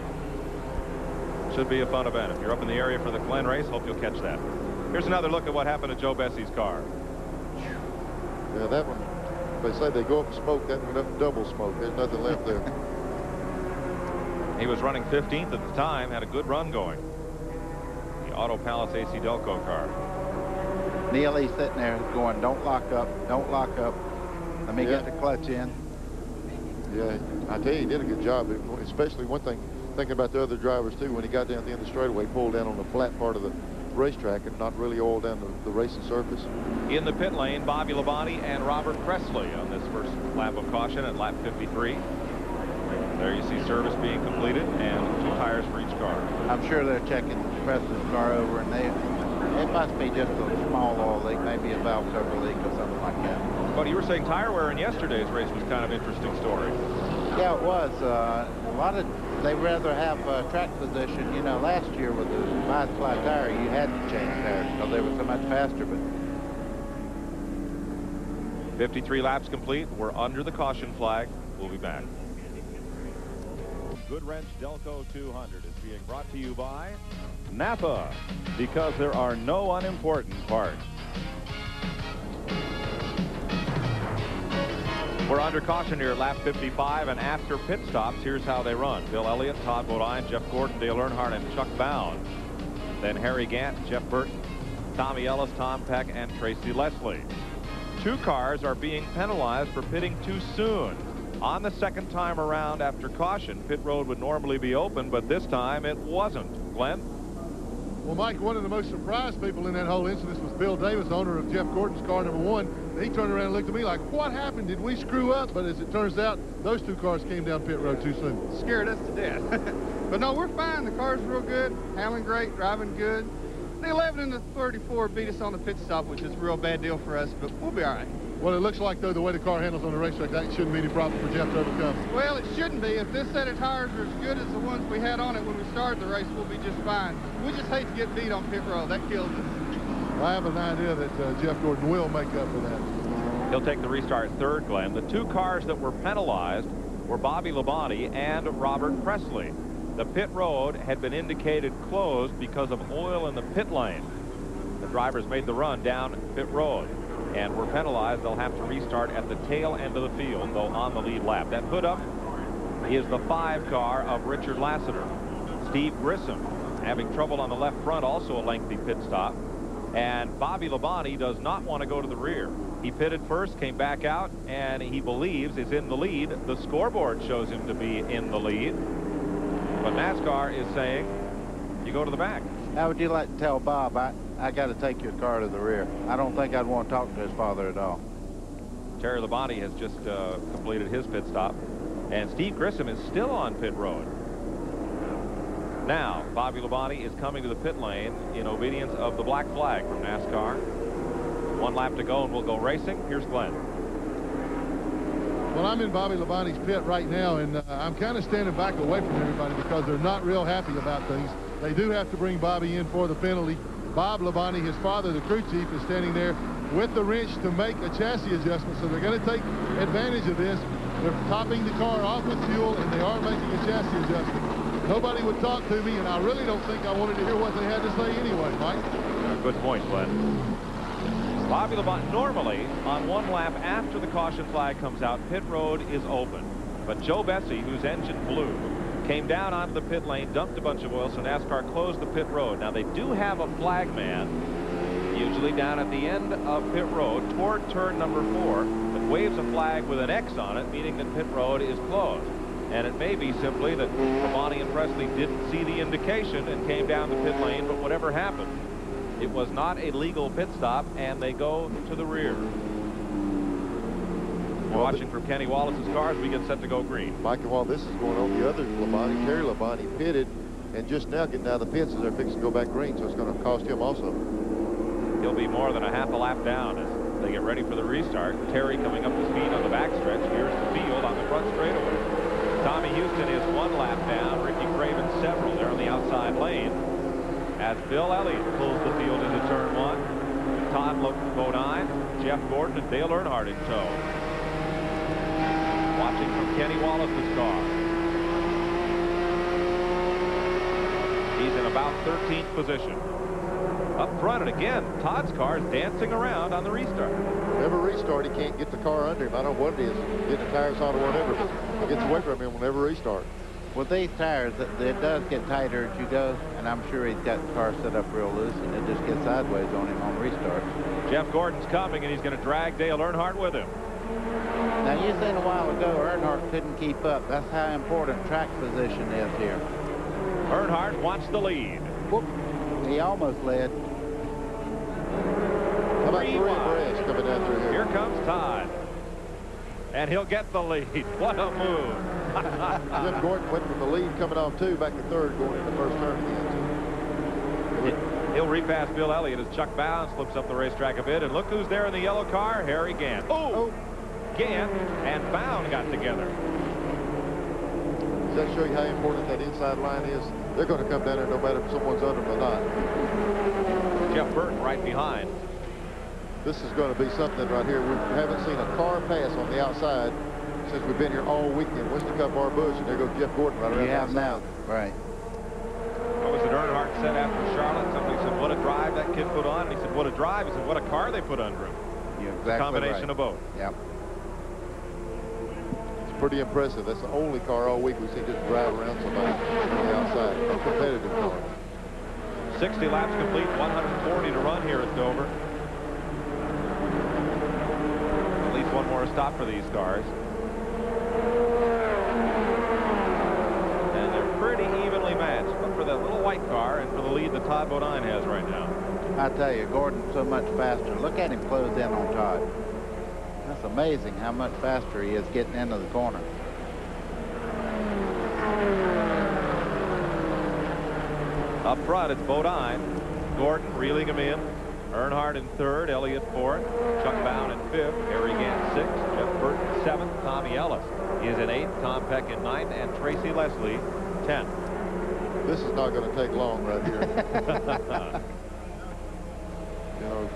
Should be a fun event. If you're up in the area for the Glen race, hope you'll catch that. Here's another look at what happened to Joe Bessie's car. Yeah, that one, they say they go up in smoke, that went up double smoke. There's nothing left there. He was running 15th at the time, had a good run going. The Auto Palace AC Delco car. Neil, he's sitting there going, don't lock up, don't lock up. Let me get the clutch in. Yeah, I tell you, he did a good job, especially one thing, thinking about the other drivers too, when he got down at the end of the straightaway, pulled down on the flat part of the racetrack and not really oil down the racing surface. In the pit lane, Bobby Labonte and Robert Presley on this first lap of caution at lap 53. There you see service being completed and 2 tires for each car. I'm sure they're checking Presley's car over, and it must be just a small oil leak, maybe a valve cover leak or something like that. But you were saying tire wear in yesterday's race was kind of an interesting story. Yeah, it was. A lot of they rather have track position. You know, last year with the wide flat tire, you had to change tires because they were so much faster. But 53 laps complete. We're under the caution flag. We'll be back. Goodwrench Delco 200 is being brought to you by Napa, because there are no unimportant parts. We're under caution here at lap 55, and after pit stops, here's how they run. Bill Elliott, Todd Bodine, Jeff Gordon, Dale Earnhardt, and Chuck Bound. Then Harry Gant, Jeff Burton, Tommy Ellis, Tom Peck, and Tracy Leslie. 2 cars are being penalized for pitting too soon. On the 2nd time around after caution, pit road would normally be open, but this time it wasn't. Glenn? Well, Mike, one of the most surprised people in that whole incident was Bill Davis, owner of Jeff Gordon's car number 1. He turned around and looked at me like, what happened? Did we screw up? But as it turns out, those 2 cars came down pit road too soon. Scared us to death. But no, we're fine. The car's real good, handling great, driving good. The 11 and the 34 beat us on the pit stop, which is a real bad deal for us, but we'll be all right. Well, it looks like, though, the way the car handles on the racetrack, that shouldn't be any problem for Jeff to overcome. Well, it shouldn't be. If this set of tires are as good as the ones we had on it when we started the race, we'll be just fine. We just hate to get beat on pit road. That kills us. I have an idea that Jeff Gordon will make up for that. He'll take the restart third, Glenn. The two cars that were penalized were Bobby Labonte and Robert Presley. The pit road had been indicated closed because of oil in the pit lane. The drivers made the run down pit road and were penalized. They'll have to restart at the tail end of the field, though on the lead lap. That hood up is the 5 car of Richard Lassiter. Steve Grissom having trouble on the left front, also a lengthy pit stop. And Bobby Labonte does not want to go to the rear. He pitted first, came back out, and he believes is in the lead. The scoreboard shows him to be in the lead. But NASCAR is saying, you go to the back. How would you like to tell Bob, I got to take your car to the rear? I don't think I'd want to talk to his father at all. Terry Labonte has just completed his pit stop. And Steve Grissom is still on pit road. Now, Bobby Labonte is coming to the pit lane in obedience of the black flag from NASCAR. 1 lap to go, and we'll go racing. Here's Glenn. Well, I'm in Bobby Labonte's pit right now, and I'm kind of standing back away from everybody because they're not real happy about things. They do have to bring Bobby in for the penalty. Bob Labonte, his father, the crew chief, is standing there with the wrench to make a chassis adjustment, so they're going to take advantage of this. They're topping the car off with fuel, and they are making a chassis adjustment. Nobody would talk to me, and I really don't think I wanted to hear what they had to say anyway, Mike. Good point, Glenn. Bobby Labonte, normally on 1 lap after the caution flag comes out, pit road is open. But Joe Bessie, whose engine blew, came down onto the pit lane, dumped a bunch of oil, so NASCAR closed the pit road. Now, they do have a flagman, usually down at the end of pit road toward turn number 4, that waves a flag with an X on it, meaning that pit road is closed. And it may be simply that Labonte and Presley didn't see the indication and came down the pit lane, but whatever happened, it was not a legal pit stop, and they go to the rear. We're watching from Kenny Wallace's car as we get set to go green. Mike, and while this is going on, the other Labonte, Terry Labonte, pitted, and just now getting out of the pits as they're fixing to go back green, so it's going to cost him also. He'll be more than a half a lap down as they get ready for the restart. Terry coming up to speed on the backstretch. Here's the field on the front straightaway. Tommy Houston is 1 lap down. Ricky Craven several there on the outside lane. As Bill Elliott pulls the field into turn 1. Todd Bodine, Jeff Gordon, and Dale Earnhardt in tow. Watching from Kenny Wallace's car. He's in about 13th position. Up front, and again, Todd's car is dancing around on the restart. Whenever restart, he can't get the car under him. I don't know what it is, getting the tires on or whatever, but it gets away from him whenever restart. With these tires, it does get tighter as you go, and I'm sure he's got the car set up real loose, and it just gets sideways on him on restart. Jeff Gordon's coming, and he's going to drag Dale Earnhardt with him. Now, you said a while ago Earnhardt couldn't keep up. That's how important track position is here. Earnhardt wants the lead. Whoop. He almost led. How about 3 abreast coming down through here? Here comes Todd. And he'll get the lead. What a move. Jeff Gordon went from the lead coming off 2 back to 3rd going into the first turn again. He'll repass Bill Elliott as Chuck Bounds slips up the racetrack a bit. And look who's there in the yellow car, Harry Gant. Oh! Gant and Bound got together. Does that show you how important that inside line is? They're going to come down there no matter if someone's under them or not. Jeff Burton right behind. This is going to be something right here. We haven't seen a car pass on the outside since we've been here all weekend. Winston Cup Bar Bush, and there goes Jeff Gordon right around the outside. Now, right. What was it Earnhardt said after Charlotte? Somebody said, what a drive that kid put on. And he said, what a drive. He said, what a car they put under him. You're exactly combination of both. Yep. It's pretty impressive. That's the only car all week we've seen just drive around somebody on the outside. A competitive car. 60 laps complete, 140 to run here at Dover. At least one more stop for these cars. And they're pretty evenly matched, but for that little white car and for the lead that Todd Bodine has right now. I tell you, Gordon's so much faster. Look at him close in on Todd. That's amazing how much faster he is getting into the corner. Up front, it's Bodine. Gordon reeling him in. Earnhardt in third, Elliott fourth, Chuck Bound in fifth, Harry Gant sixth, Jeff Burton seventh, Tommy Ellis is in eighth, Tom Peck in ninth, and Tracy Leslie 10th. This is not going to take long right here. You know,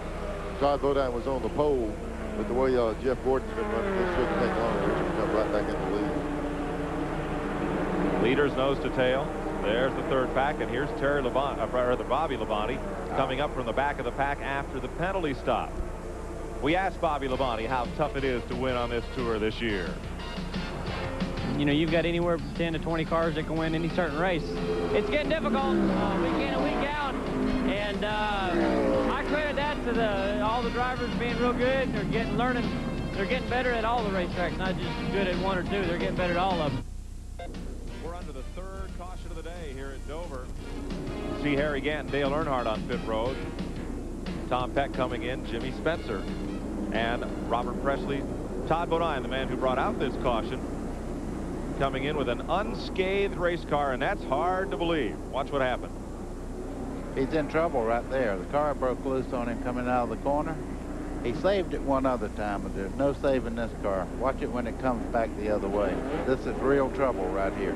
Todd Bodine was on the pole, but the way Jeff Gordon's been running, this shouldn't take long. We're going to jump right back in the lead. Leaders nose to tail. There's the third pack, and here's Bobby Labonte coming up from the back of the pack after the penalty stop. We asked Bobby Labonte how tough it is to win on this tour this year. You know, you've got anywhere from 10 to 20 cars that can win any certain race. It's getting difficult week in and week out, and I credit that to all the drivers being real good. They're getting better at all the racetracks, not just good at one or two. They're getting better at all of them. We're under the third caution of the day here at Dover. See Harry Gant and Dale Earnhardt on pit road. Tom Peck coming in, Jimmy Spencer, and Robert Presley. Todd Bodine, the man who brought out this caution, coming in with an unscathed race car, and that's hard to believe. Watch what happened. He's in trouble right there. The car broke loose on him coming out of the corner. He saved it one other time, but there's no saving this car. Watch it when it comes back the other way. This is real trouble right here.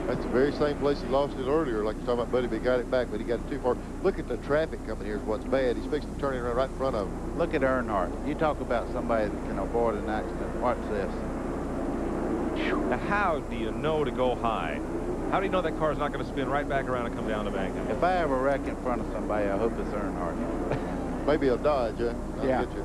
That's the very same place he lost it earlier, like you're talking about, Buddy, but he got it back, but he got it too far. Look at the traffic coming here is what's bad. He's fixing to turn it around right in front of him. Look at Earnhardt. You talk about somebody that can avoid an accident. Watch this. Now, how do you know to go high? How do you know that car's not going to spin right back around and come down the bank? If I ever wreck in front of somebody, I hope it's Earnhardt. Maybe a Dodge, huh? Yeah. Get you.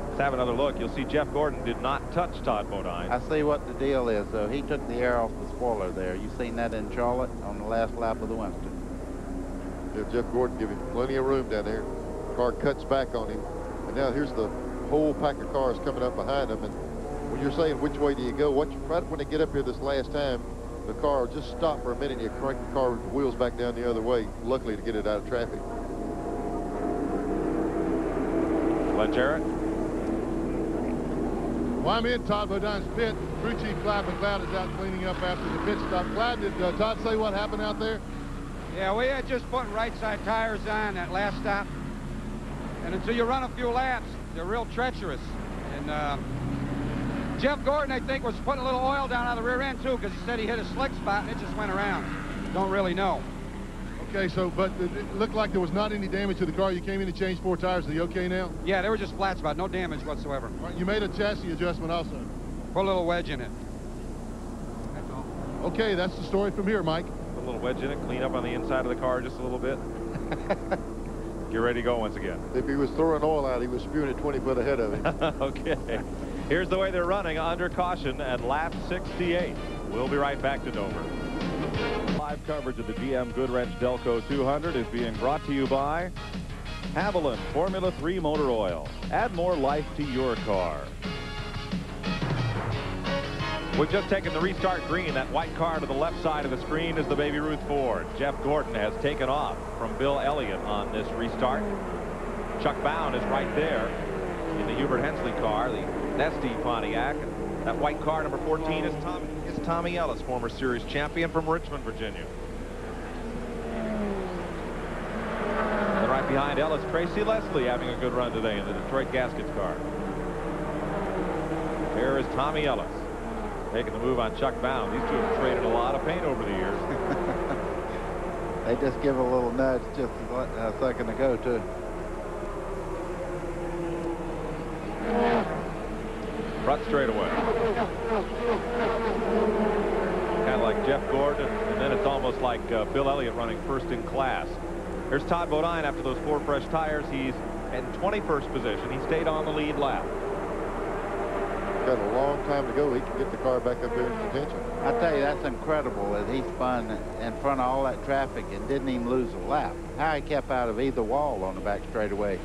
Let's have another look. You'll see Jeff Gordon did not touch Todd Bodine. I see what the deal is, though. He took the air off the spoiler there. You seen that in Charlotte on the last lap of the Winston. Yeah, Jeff Gordon give him plenty of room down there. Car cuts back on him. And now here's the whole pack of cars coming up behind him. And when you're saying which way do you go, right when they get up here this last time, the car will just stop for a minute and you crank the car with the wheels back down the other way, luckily to get it out of traffic. Glenn Jarrett. Well, I'm in Todd Bodine's pit. Crew Chief Clyde McLeod is out cleaning up after the pit stop. Clyde, did Todd say what happened out there? Yeah, we had just put right side tires on that last stop. And until you run a few laps, they're real treacherous. And Jeff Gordon, I think, was putting a little oil down on the rear end, too, because he said he hit a slick spot and it just went around. Don't really know. Okay, so, but it looked like there was not any damage to the car. You came in and changed 4 tires. Are you okay now? Yeah, they were just flat spot, no damage whatsoever. All right, you made a chassis adjustment also. Put a little wedge in it. That's all. Okay, that's the story from here, Mike. Put a little wedge in it, clean up on the inside of the car just a little bit. Get ready to go once again. If he was throwing oil out, he was spewing it 20 foot ahead of him. Okay. Here's the way they're running under caution at lap 68. We'll be right back to Dover. Live coverage of the GM Goodwrench Delco 200 is being brought to you by Haviland Formula 3 Motor Oil. Add more life to your car. We've just taken the restart green. That white car to the left side of the screen is the Baby Ruth Ford. Jeff Gordon has taken off from Bill Elliott on this restart. Chuck Bound is right there in the Hubert Hensley car, the Nesty Pontiac. That white car, number 14, is Tommy Ellis, former series champion from Richmond, Virginia. And right behind Ellis, Tracy Leslie having a good run today in the Detroit Gaskets car. There is Tommy Ellis making the move on Chuck Bound. These two have traded a lot of paint over the years. They just give a little nudge just a second ago, too. Front straightaway. Kind of like Jeff Gordon, and then it's almost like Bill Elliott running first in class. Here's Todd Bodine after those 4 fresh tires. He's in 21st position. He stayed on the lead lap. Got a long time to go. He can get the car back up there in contention. I tell you, that's incredible that he spun in front of all that traffic and didn't even lose a lap. How he kept out of either wall on the back straightaway.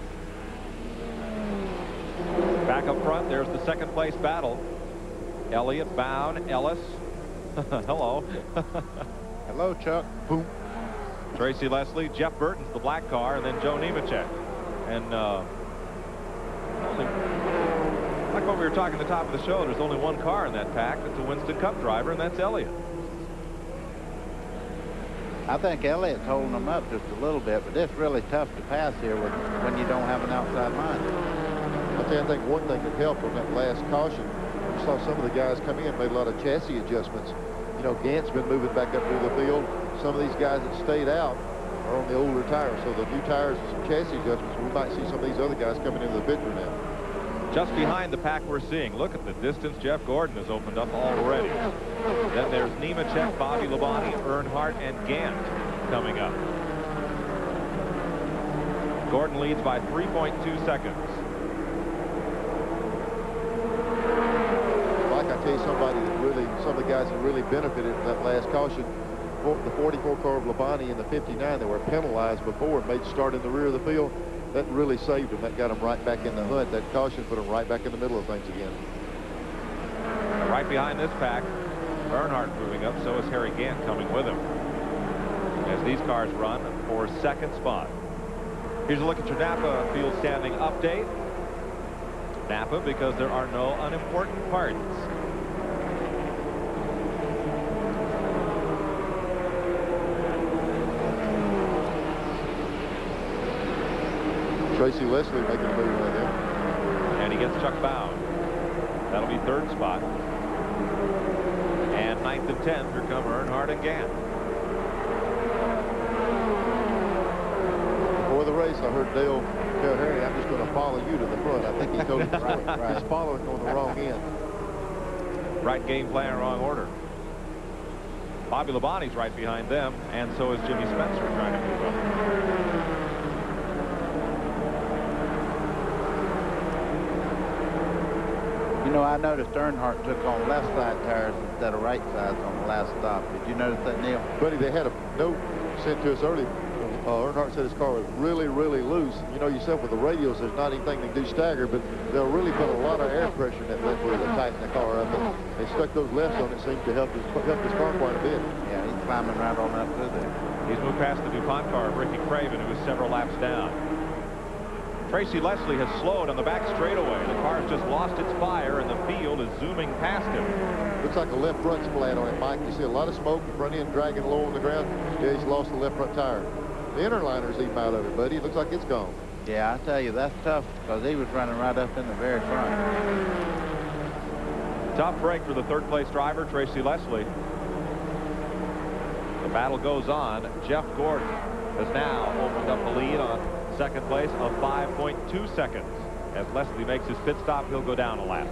Back up front, there's the second place battle. Elliott, Bound, Ellis. Hello. Hello, Chuck. Boom. Tracy Leslie, Jeff Burton's the black car, and then Joe Nemechek. And like what we were talking at the top of the show, there's only one car in that pack. That's a Winston Cup driver, and that's Elliott. I think Elliott's holding them up just a little bit, but it's really tough to pass here when you don't have an outside line. I think one thing that helped on that last caution, we saw some of the guys come in, made a lot of chassis adjustments. You know, Gant's been moving back up through the field. Some of these guys that stayed out are on the older tires, so the new tires and some chassis adjustments, we might see some of these other guys coming into the picture now. Just behind the pack we're seeing, look at the distance Jeff Gordon has opened up already. Then there's Nemechek, Bobby Labonte, Earnhardt, and Gant coming up. Gordon leads by 3.2 seconds. Like I tell you, some of the guys that really benefited from that last caution, the 44 car of Labonte and the 59, they were penalized before and made start in the rear of the field. That really saved them. That got them right back in the hunt. That caution put them right back in the middle of things again. Right behind this pack, Earnhardt moving up, so is Harry Gant coming with him as these cars run for second spot. Here's a look at your Napa field standing update. Napa, because there are no unimportant parts. Tracy Leslie making a move right there. And he gets Chuck Bound. That'll be third spot. And 9th and 10th, here come Earnhardt and Gant. Before the race, I heard Dale tell Harry, I'm just going to follow you to the front. I think he told him right. He's following on the wrong end. Right game plan, wrong order. Bobby Labonte's right behind them, and so is Jimmy Spencer trying to move up. You know, I noticed Earnhardt took on left side tires instead of right sides on the last stop. Did you notice that, Neil? Buddy, they had a note sent to us early. Earnhardt said his car was really, really loose. You know yourself with the radials, there's not anything they can do stagger, but they'll really put a lot of air pressure in that left wheel to tighten the car up. And they stuck those lefts on it, seemed to help his car quite a bit. Yeah, he's climbing right on up through there. He's moved past the DuPont car of Ricky Craven, who is several laps down. Tracy Leslie has slowed on the back straightaway. The car's just lost its fire, and the field is zooming past him. Looks like the left front's flat on it, Mike. You see a lot of smoke, the front end dragging low on the ground. Yeah, he's lost the left front tire. The inner liner's even out of it, buddy. It looks like it's gone. Yeah, I tell you, that's tough because he was running right up in the very front. Tough break for the third place driver, Tracy Leslie. The battle goes on. Jeff Gordon has now opened up the lead on second place of 5.2 seconds. As Leslie makes his pit stop, he'll go down a lap.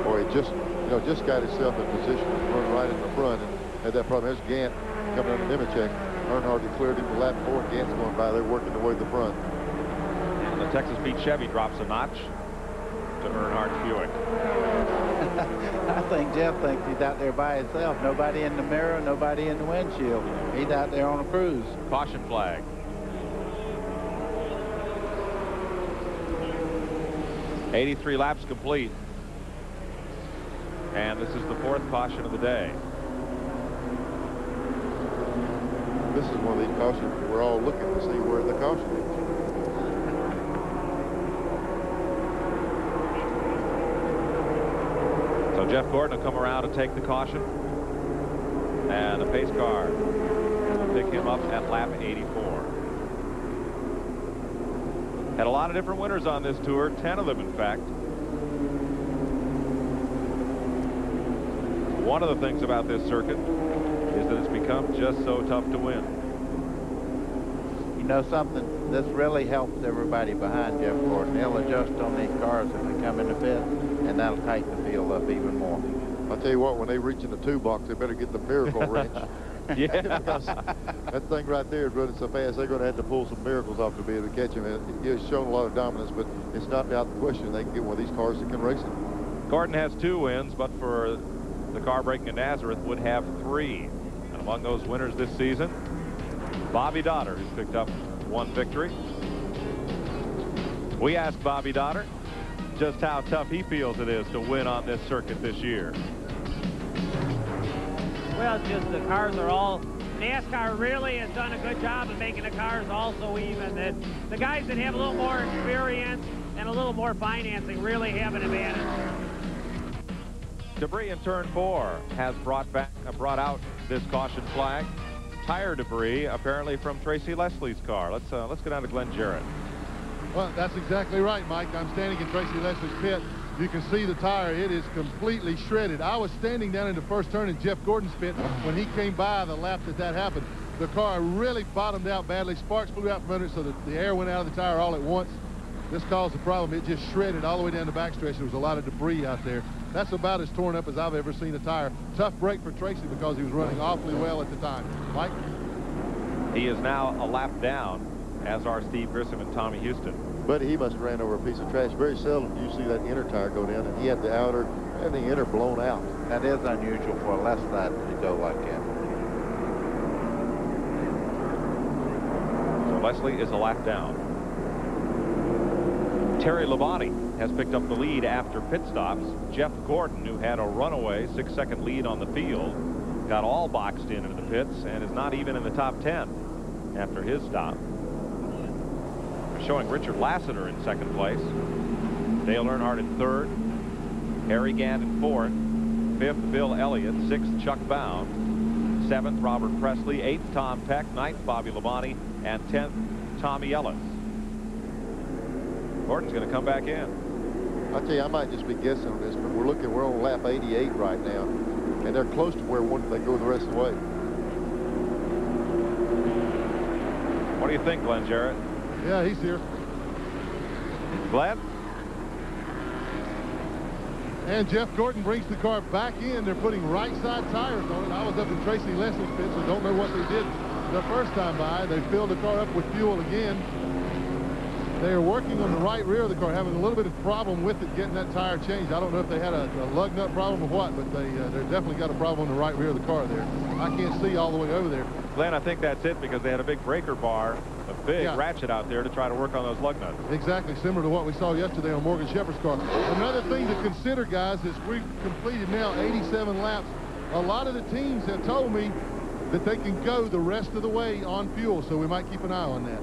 Boy, he just got himself in position to run right in the front and had that problem. There's Gant coming under Nemechek. Earnhardt declared him the lap before, and Gant's going by. They're working their way to the front. And the Texas Pete Chevy drops a notch to Earnhardt's Buick. I think Jeff thinks he's out there by himself. Nobody in the mirror, nobody in the windshield. He's out there on a cruise. Caution flag. "83 laps complete. And this is the fourth caution of the day. This is one of these cautions we're all looking to see where the caution is. So Jeff Gordon will come around and take the caution. And a pace car will pick him up at lap 84. Had a lot of different winners on this tour, 10 of them in fact. One of the things about this circuit is that it's become just so tough to win. You know something? This really helps everybody behind Jeff Gordon. They'll adjust on these cars as they come in the pit, and that'll tighten the field up even more. I'll tell you what, when they reach in the two box, they better get the miracle wrench. Yeah. Because that thing right there is running so fast, they're going to have to pull some miracles off to be able to catch him. It's shown a lot of dominance, but it's not out of the question they can get one of these cars that can race it. Gordon has 2 wins, but for the car breaking in Nazareth would have 3. And among those winners this season, Bobby Dotter, who's picked up 1 victory. We asked Bobby Dotter just how tough he feels it is to win on this circuit this year. Well, it's just the cars are all, NASCAR really has done a good job of making the cars all so even that the guys that have a little more experience and a little more financing really have an advantage. Debris in turn 4 has brought out this caution flag. Tire debris, apparently from Tracy Leslie's car. Let's go down to Glenn Jarrett. Well, that's exactly right, Mike. I'm standing in Tracy Leslie's pit. You can see the tire. It is completely shredded. I was standing down in the first turn in Jeff Gordon's pit when he came by the lap that happened. The car really bottomed out badly. Sparks flew out from under it, so the air went out of the tire all at once. This caused a problem. It just shredded all the way down the backstretch. There was a lot of debris out there. That's about as torn up as I've ever seen a tire. Tough break for Tracy because he was running awfully well at the time. Mike? He is now a lap down, as are Steve Grissom and Tommy Houston. But he must have ran over a piece of trash. Very seldom do you see that inner tire go down, and he had the outer and the inner blown out. That is unusual for a left side to go like that. So Leslie is a lap down. Terry Labonte has picked up the lead after pit stops. Jeff Gordon, who had a runaway 6-second lead on the field, got all boxed into the pits and is not even in the top 10 after his stop. We're showing Richard Lassiter in second place, Dale Earnhardt in third, Harry Gant in fourth, fifth Bill Elliott, sixth Chuck Bound, seventh Robert Presley, eighth Tom Peck, ninth Bobby Labonte, and 10th Tommy Ellis. Gordon's going to come back in. I tell you, I might just be guessing on this, but we're on lap 88 right now, and they're close to where they go the rest of the way. What do you think, Glenn Jarrett? Yeah, he's here. Glenn? And Jeff Gordon brings the car back in. They're putting right side tires on it. I was up in Tracy Leslie's pit, so don't know what they did the first time by. They filled the car up with fuel again. They are working on the right rear of the car, having a little bit of problem with it, getting that tire changed. I don't know if they had a lug nut problem or what, but they're definitely got a problem on the right rear of the car there. I can't see all the way over there. Glenn, I think that's it because they had a big breaker bar, a big ratchet out there to try to work on those lug nuts. Exactly, similar to what we saw yesterday on Morgan Shepherd's car. Another thing to consider, guys, is we've completed now 87 laps. A lot of the teams have told me that they can go the rest of the way on fuel, so we might keep an eye on that.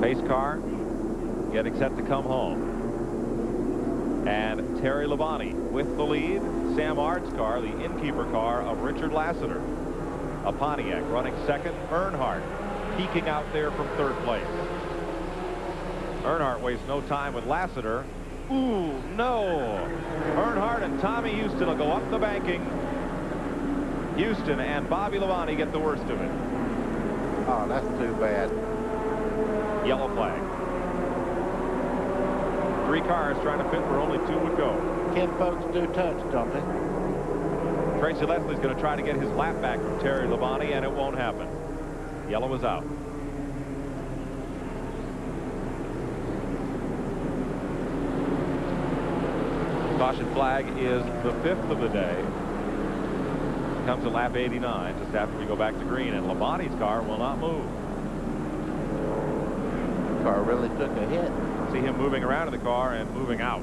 Pace car getting set to come home. And Terry Labonte with the lead. Sam Ard's car, the innkeeper car of Richard Lassiter. A Pontiac running second. Earnhardt peeking out there from third place. Earnhardt wastes no time with Lassiter. Ooh, no. Earnhardt and Tommy Houston will go up the banking. Houston and Bobby Labonte get the worst of it. Oh, that's too bad. Yellow flag. 3 cars trying to fit where only 2 would go. Kid folks do touch, don't they? Tracy Leslie's going to try to get his lap back from Terry Labonte, and it won't happen. Yellow is out. Caution flag is the 5th of the day. Comes at lap 89, just after we go back to green, and Labonte's car will not move. Car really took a hit. See him moving around in the car and moving out.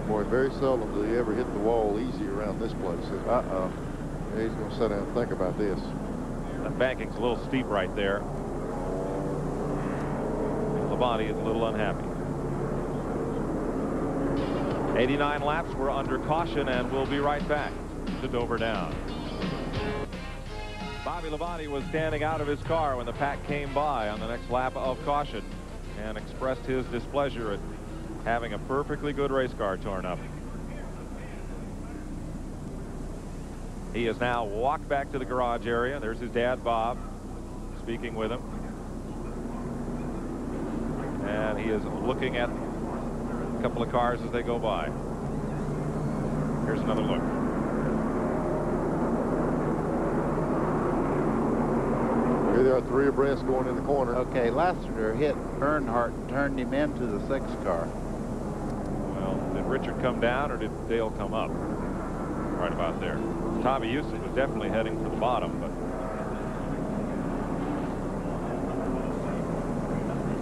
Boy, very seldom do they ever hit the wall easy around this place. Uh-oh. Yeah, he's going to sit down and think about this. That banking's a little steep right there. Labonte is a little unhappy. 89 laps. We're under caution, and we'll be right back to Dover Down. Bobby Labonte was standing out of his car when the pack came by on the next lap of caution and expressed his displeasure at having a perfectly good race car torn up. He has now walked back to the garage area. There's his dad, Bob, speaking with him. And he is looking at a couple of cars as they go by. Here's another look. Here there are 3 abreast going in the corner. Okay, Lassiter hit Earnhardt and turned him into the 6th car. Well, did Richard come down or did Dale come up? Right about there. Tommy Houston was definitely heading for the bottom, but...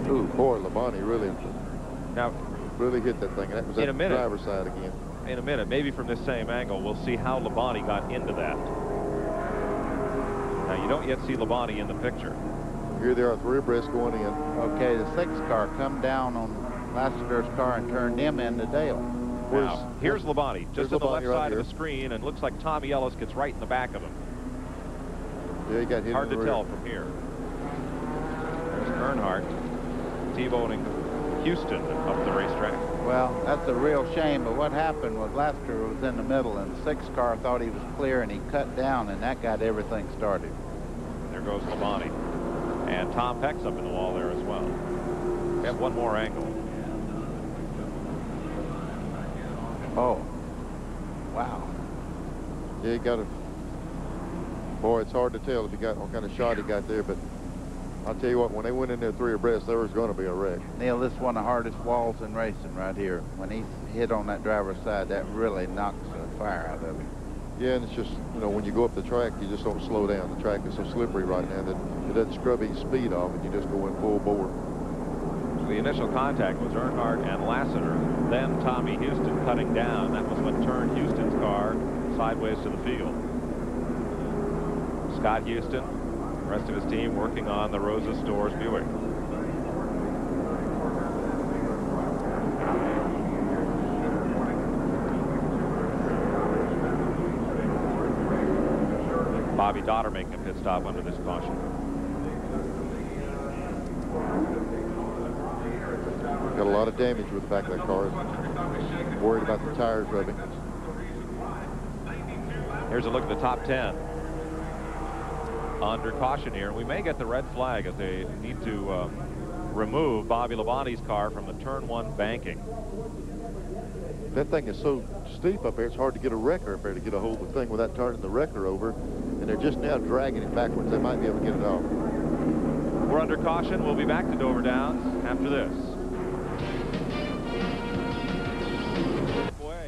Ooh, boy, Labonte really hit that thing. That was in at a minute, the driver's side again. In a minute, maybe from this same angle, we'll see how Labonte got into that. Now, you don't yet see Labonte in the picture. Here there are 3 abreast going in. Okay, the 6th car come down on Lassiter's car and turned him into Dale. Now, here's Labonte, just on the left side of here. the screen, and looks like Tommy Ellis gets right in the back of him. Yeah, he got hit. Hard to tell from here. There's Earnhardt T-boning Houston up the racetrack. Well, that's a real shame, but what happened was Laster was in the middle, and the 6th car thought he was clear, and he cut down, and that got everything started. There goes Labonte. And Tom Peck's up in the wall there as well. We have one more angle. Oh. Wow. Yeah, he got a... Boy, it's hard to tell if he got what kind of shot he got there, but I'll tell you what, when they went in there 3 abreast, there was going to be a wreck. Neil, this is one of the hardest walls in racing right here. When he hit on that driver's side, that really knocks the fire out of him. Yeah, and it's just, you know, when you go up the track, you just don't slow down. The track is so slippery right now that it doesn't scrub any speed off, and you just go in full bore. The initial contact was Earnhardt and Lassiter, then Tommy Houston cutting down. That was what turned Houston's car sideways to the field. Scott Houston, the rest of his team working on the Rosa Stores Buick. Bobby Dotter making a pit stop under this caution. Got a lot of damage with the back of that car. Worried about the tires rubbing. Here's a look at the top 10. Under caution here, and we may get the red flag as they need to remove Bobby Labonte's car from the turn 1 banking. That thing is so steep up there, it's hard to get a wrecker up there to get a hold of the thing without turning the wrecker over, and they're just now dragging it backwards. They might be able to get it off. We're under caution. We'll be back to Dover Downs after this.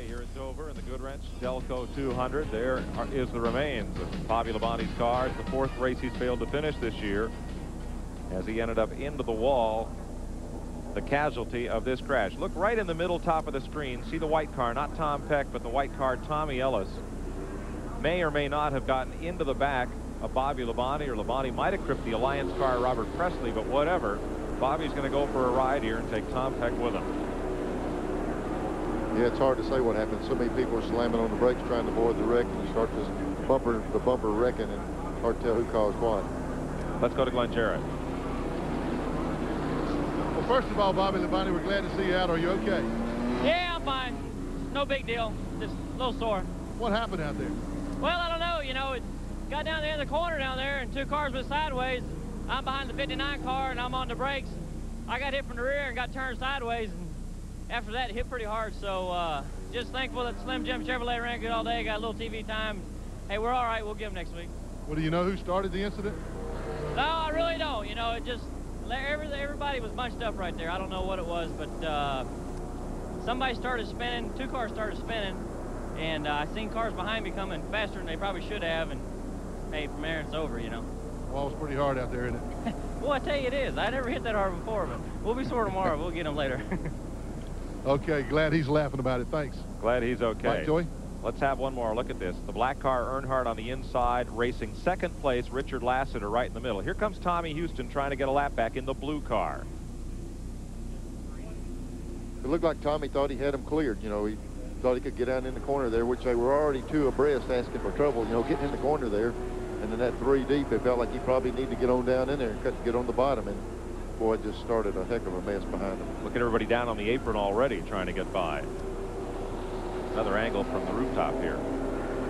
Here at Dover in the Goodwrench Delco 200, there is the remains of Bobby Labonte's car. It's the 4th race he's failed to finish this year, as he ended up into the wall, the casualty of this crash. Look right in the middle top of the screen. See the white car, not Tom Peck, but the white car, Tommy Ellis, may or may not have gotten into the back of Bobby Labonte, or Labonte might have cripped the Alliance car, Robert Presley, but whatever. Bobby's going to go for a ride here and take Tom Peck with him. Yeah, it's hard to say what happened. So many people are slamming on the brakes trying to avoid the wreck, and you start this the bumper wrecking, and it's hard to tell who caused what. Let's go to Glenn Jarrett. Well, first of all, Bobby Labonte, we're glad to see you out. Are you okay? Yeah, I'm fine. No big deal. Just a little sore. What happened out there? Well, I don't know. You know, it got down there in the corner down there, and 2 cars went sideways. I'm behind the 59 car, and I'm on the brakes. I got hit from the rear and got turned sideways, and after that, it hit pretty hard. So just thankful that Slim Jim Chevrolet ran good all day. Got a little TV time. Hey, we're all right. We'll give them next week. Well, do you know who started the incident? No, I really don't. You know, it just, everybody was bunched up right there. I don't know what it was, but somebody started spinning. 2 cars started spinning, and I seen cars behind me coming faster than they probably should have, and hey, from there it's over, you know. Well, it's pretty hard out there, isn't it? Well, I tell you it is. I never hit that hard before, but we'll be sore tomorrow. We'll get them later. Okay, glad he's laughing about it. Thanks. Glad he's okay. Mike Joy? Let's have one more look at this. The black car, Earnhardt on the inside, racing 2nd place, Richard Lassiter right in the middle. Here comes Tommy Houston trying to get a lap back in the blue car. It looked like Tommy thought he had him cleared. You know, he thought he could get down in the corner there, which they were already 2 abreast asking for trouble, you know, getting in the corner there. And then that 3 deep, it felt like he probably needed to get on down in there and get on the bottom. And boy, it just started a heck of a mess behind him. Look at everybody down on the apron already trying to get by. Another angle from the rooftop here.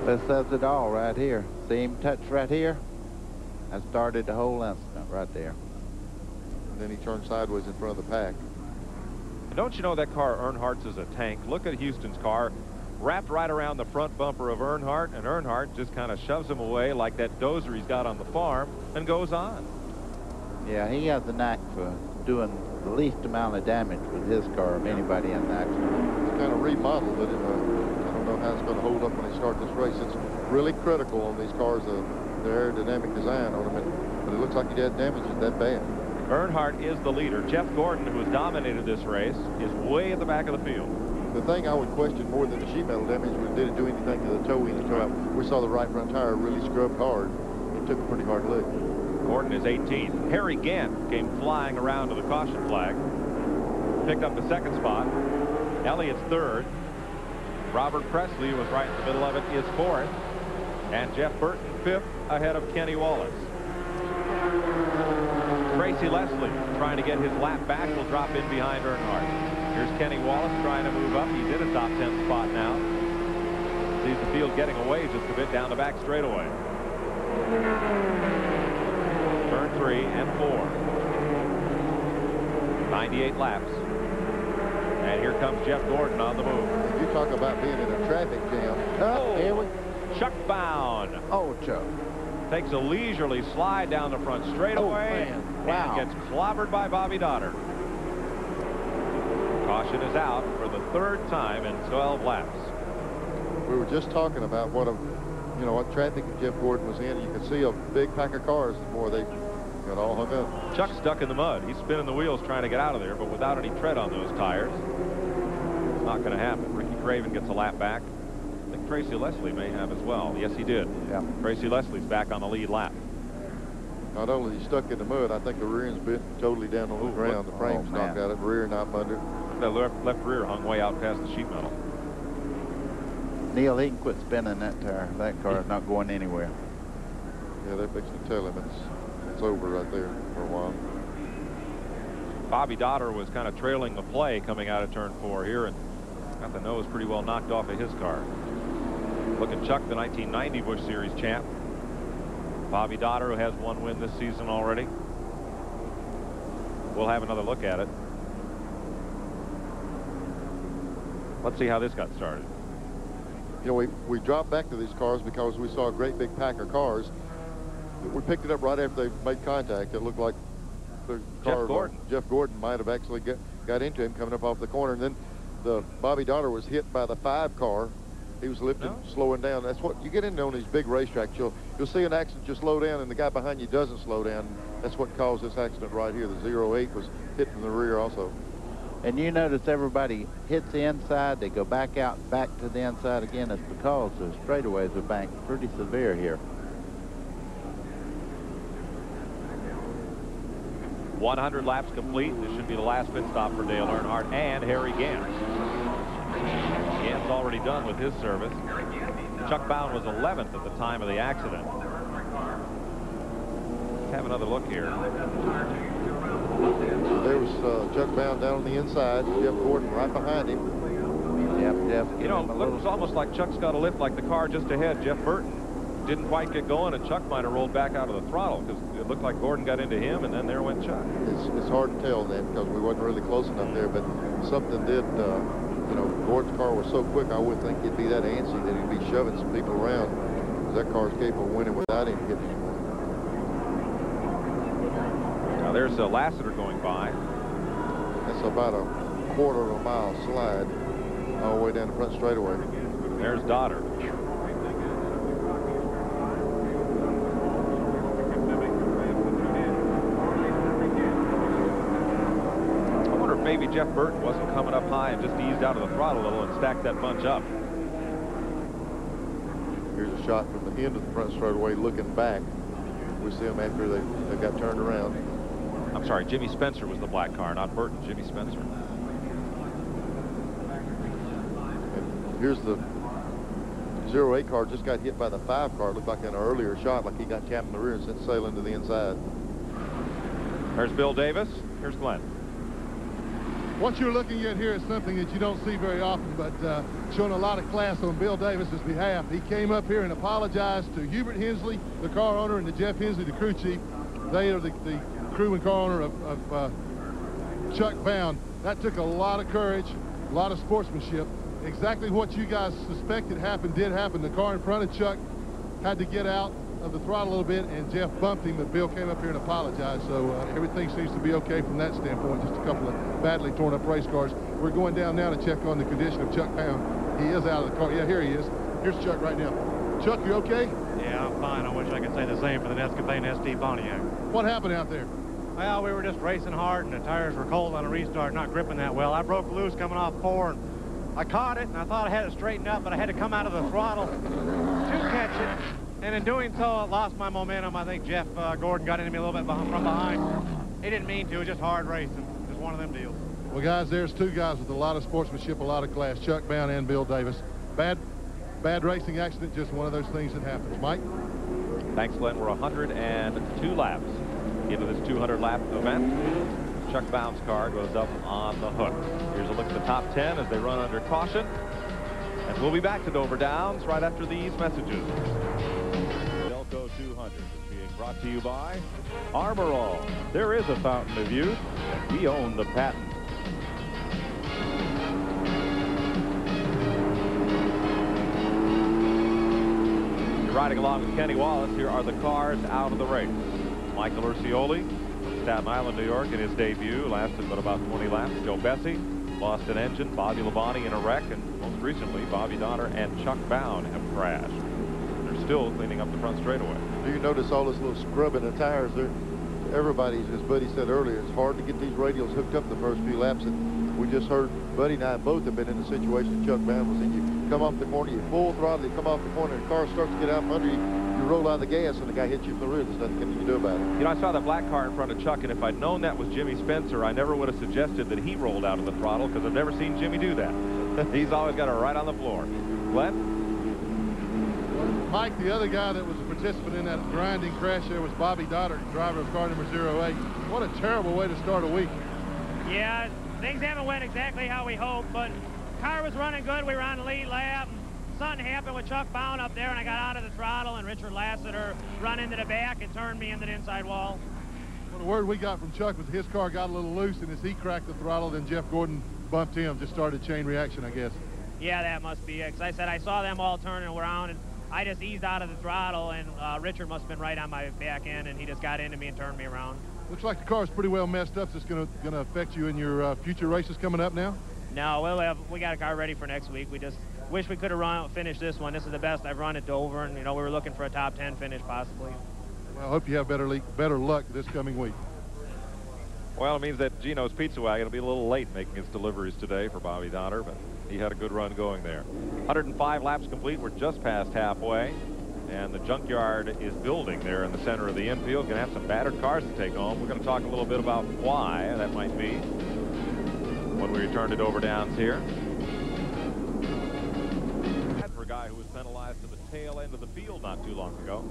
This says it all right here. See him touch right here? That started the whole incident right there. And then he turned sideways in front of the pack. And don't you know that car Earnhardt's is a tank? Look at Houston's car, wrapped right around the front bumper of Earnhardt, and Earnhardt just kind of shoves him away like that dozer he's got on the farm and goes on. Yeah, he has a knack for doing the least amount of damage with his car of anybody in the accident. It's kind of remodeled, but I don't know how it's going to hold up when they start this race. It's really critical on these cars, their aerodynamic design on them, but it looks like he had damage that bad. Earnhardt is the leader. Jeff Gordon, who has dominated this race, is way at the back of the field. The thing I would question more than the sheet metal damage was, did it do anything to the toe in and toe out? We saw the right front tire really scrubbed hard. It took a pretty hard lick. Gordon is 18th. Harry Gant came flying around to the caution flag. Picked up the 2nd spot. Elliott's 3rd. Robert Presley, who was right in the middle of it, is 4th. And Jeff Burton 5th ahead of Kenny Wallace. Tracy Leslie trying to get his lap back will drop in behind Earnhardt. Here's Kenny Wallace trying to move up. He's in a top 10 spot now. Sees the field getting away just a bit down the back straightaway. Turn 3 and 4. 98 laps. And here comes Jeff Gordon on the move. You talk about being in a traffic jam. Here we Chuck Bound. Oh, Chuck. Takes a leisurely slide down the front straightaway. Wow. And gets clobbered by Bobby Dotter. Caution is out for the 3rd time in 12 laps. We were just talking about what traffic Jeff Gordon was in. You could see a big pack of cars before they got all hung up. Chuck's stuck in the mud. He's spinning the wheels trying to get out of there, but without any tread on those tires. It's not going to happen. Ricky Craven gets a lap back. I think Tracy Leslie may have as well. Yes, he did. Yeah. Tracy Leslie's back on the lead lap. Not only is he stuck in the mud, I think the rear end's been totally down on the ground. The frame's knocked out of the rear, not under. The left rear hung way out past the sheet metal. Neil, he can quit spinning that tire. That car is not going anywhere. Yeah, they're fixing to tell him it's over right there for a while. Bobby Dotter was kind of trailing the play coming out of turn 4 here and got the nose pretty well knocked off of his car. Look at Chuck, the 1990 Busch Series champ. Bobby Dotter, who has 1 win this season already. We'll have another look at it. Let's see how this got started. You know, we dropped back to these cars because we saw a great big pack of cars. We picked it up right after they made contact. It looked like the car Jeff Gordon might have actually got into him coming up off the corner. And then the Bobby Dotter was hit by the 5 car. He was lifting, slowing down. That's what you get into on these big racetracks. You'll see an accident, you slow down, and the guy behind you doesn't slow down. That's what caused this accident right here. The 08 was hit in the rear also. And you notice everybody hits the inside, they go back out, back to the inside again. It's because the straightaways are banked pretty severe here. 100 laps complete. This should be the last pit stop for Dale Earnhardt and Harry Gant. Gant's already done with his service. Chuck Bound was 11th at the time of the accident. Let's have another look here. There was Chuck Bound down on the inside. Jeff Gordon right behind him. Yep, Jeff. You know, it was almost like Chuck's got a lift like the car just ahead. Jeff Burton didn't quite get going, and Chuck might have rolled back out of the throttle because it looked like Gordon got into him, and then there went Chuck. It's hard to tell then because we wasn't really close enough there, but something did. You know, Gordon's car was so quick, I wouldn't think he'd be that antsy that he'd be shoving some people around. Because that car's capable of winning without him hitting anyone. Now there's Lassiter going by. That's about a quarter of a mile slide all the way down the front straightaway. There's Dotter. Maybe Jeff Burton wasn't coming up high and just eased out of the throttle a little and stacked that bunch up. Here's a shot from the end of the front straightaway looking back. We see them after they got turned around. I'm sorry, Jimmy Spencer was the black car, not Burton. Jimmy Spencer. And here's the 08 car just got hit by the 5 car. It looked like an earlier shot, like he got tapped in the rear and sent sailing to the inside. There's Bill Davis. Here's Glenn. What you're looking at here is something that you don't see very often, but showing a lot of class on Bill Davis's behalf. He came up here and apologized to Hubert Hensley, the car owner, and to Jeff Hensley, the crew chief. They are the crew and car owner of Chuck Bound. That took a lot of courage, a lot of sportsmanship. Exactly what you guys suspected happened did happen. The car in front of Chuck had to get out of the throttle a little bit, and Jeff bumped him, but Bill came up here and apologized. So everything seems to be okay from that standpoint. Just a couple of badly torn up race cars. We're going down now to check on the condition of Chuck Bound. He is out of the car. Yeah, here he is. Here's Chuck right now. Chuck, you okay? Yeah, I'm fine. I wish I could say the same for the Nescafé ST Pontiac. What happened out there? Well, we were just racing hard, and the tires were cold on a restart, not gripping that well. I broke loose coming off 4, and I caught it, and I thought I had it straightened up, but I had to come out of the throttle to catch it. And in doing so, I lost my momentum. I think Jeff Gordon got into me a little bit from behind. He didn't mean to. It was just hard racing. Just one of them deals. Well, guys, there's 2 guys with a lot of sportsmanship, a lot of class, Chuck Bound and Bill Davis. Bad racing accident, just one of those things that happens. Mike? Thanks, Glenn. We're 102 laps into this 200-lap event. Chuck Bound's car goes up on the hook. Here's a look at the top 10 as they run under caution. And we'll be back to Dover Downs right after these messages. Delco 200 is being brought to you by Armor All. There is a fountain of youth, and we own the patent. You're riding along with Kenny Wallace. Here are the cars out of the race. Michael Urcioli from Staten Island, New York, in his debut. Lasted but about 20 laps. Joe Bessie lost an engine. Bobby Labonte in a wreck. And most recently, Bobby Donner and Chuck Bound have crashed. They're still cleaning up the front straightaway. Do you notice all this little scrubbing of tires there? Everybody's, as Buddy said earlier, it's hard to get these radials hooked up the first few laps. And we just heard Buddy and I both have been in the situation Chuck Bound was in. You come off the corner, you full throttle, you come off the corner, and the car starts to get out from under you. You roll out of the gas, and the guy hits you from the rear. There's nothing you can do about it. You know, I saw that black car in front of Chuck, and if I'd known that was Jimmy Spencer, I never would have suggested that he rolled out of the throttle, because I've never seen Jimmy do that. He's always got it right on the floor. Glenn? Mike, the other guy that was a participant in that grinding crash there was Bobby Doddard, driver of car number 08. What a terrible way to start a week. Yeah, things haven't went exactly how we hoped, but car was running good. We were on the lead lap. Something happened with Chuck Bound up there, and I got out of the throttle, and Richard Lassiter run into the back and turned me into the inside wall. Well, the word we got from Chuck was his car got a little loose, and as he cracked the throttle, then Jeff Gordon bumped him. Just started chain reaction, I guess. Yeah, that must be it, because I said I saw them all turning around, and I just eased out of the throttle, and Richard must have been right on my back end, and he just got into me and turned me around. Looks like the car's pretty well messed up, so it's going to affect you in your future races coming up now? No, we got a car ready for next week. We just wish we could have finished this one. This is the best I've run at Dover, and, you know, we were looking for a top 10 finish possibly. Well, I hope you have better luck this coming week. Well, it means that Gino's Pizza Wagon will be a little late making its deliveries today for Bobby Donner, but he had a good run going there. 105 laps complete. We're just past halfway, and the junkyard is building there in the center of the infield. Going to have some battered cars to take home. We're going to talk a little bit about why that might be when we return to Dover Downs here. For a guy who was penalized to the tail end of the field not too long ago.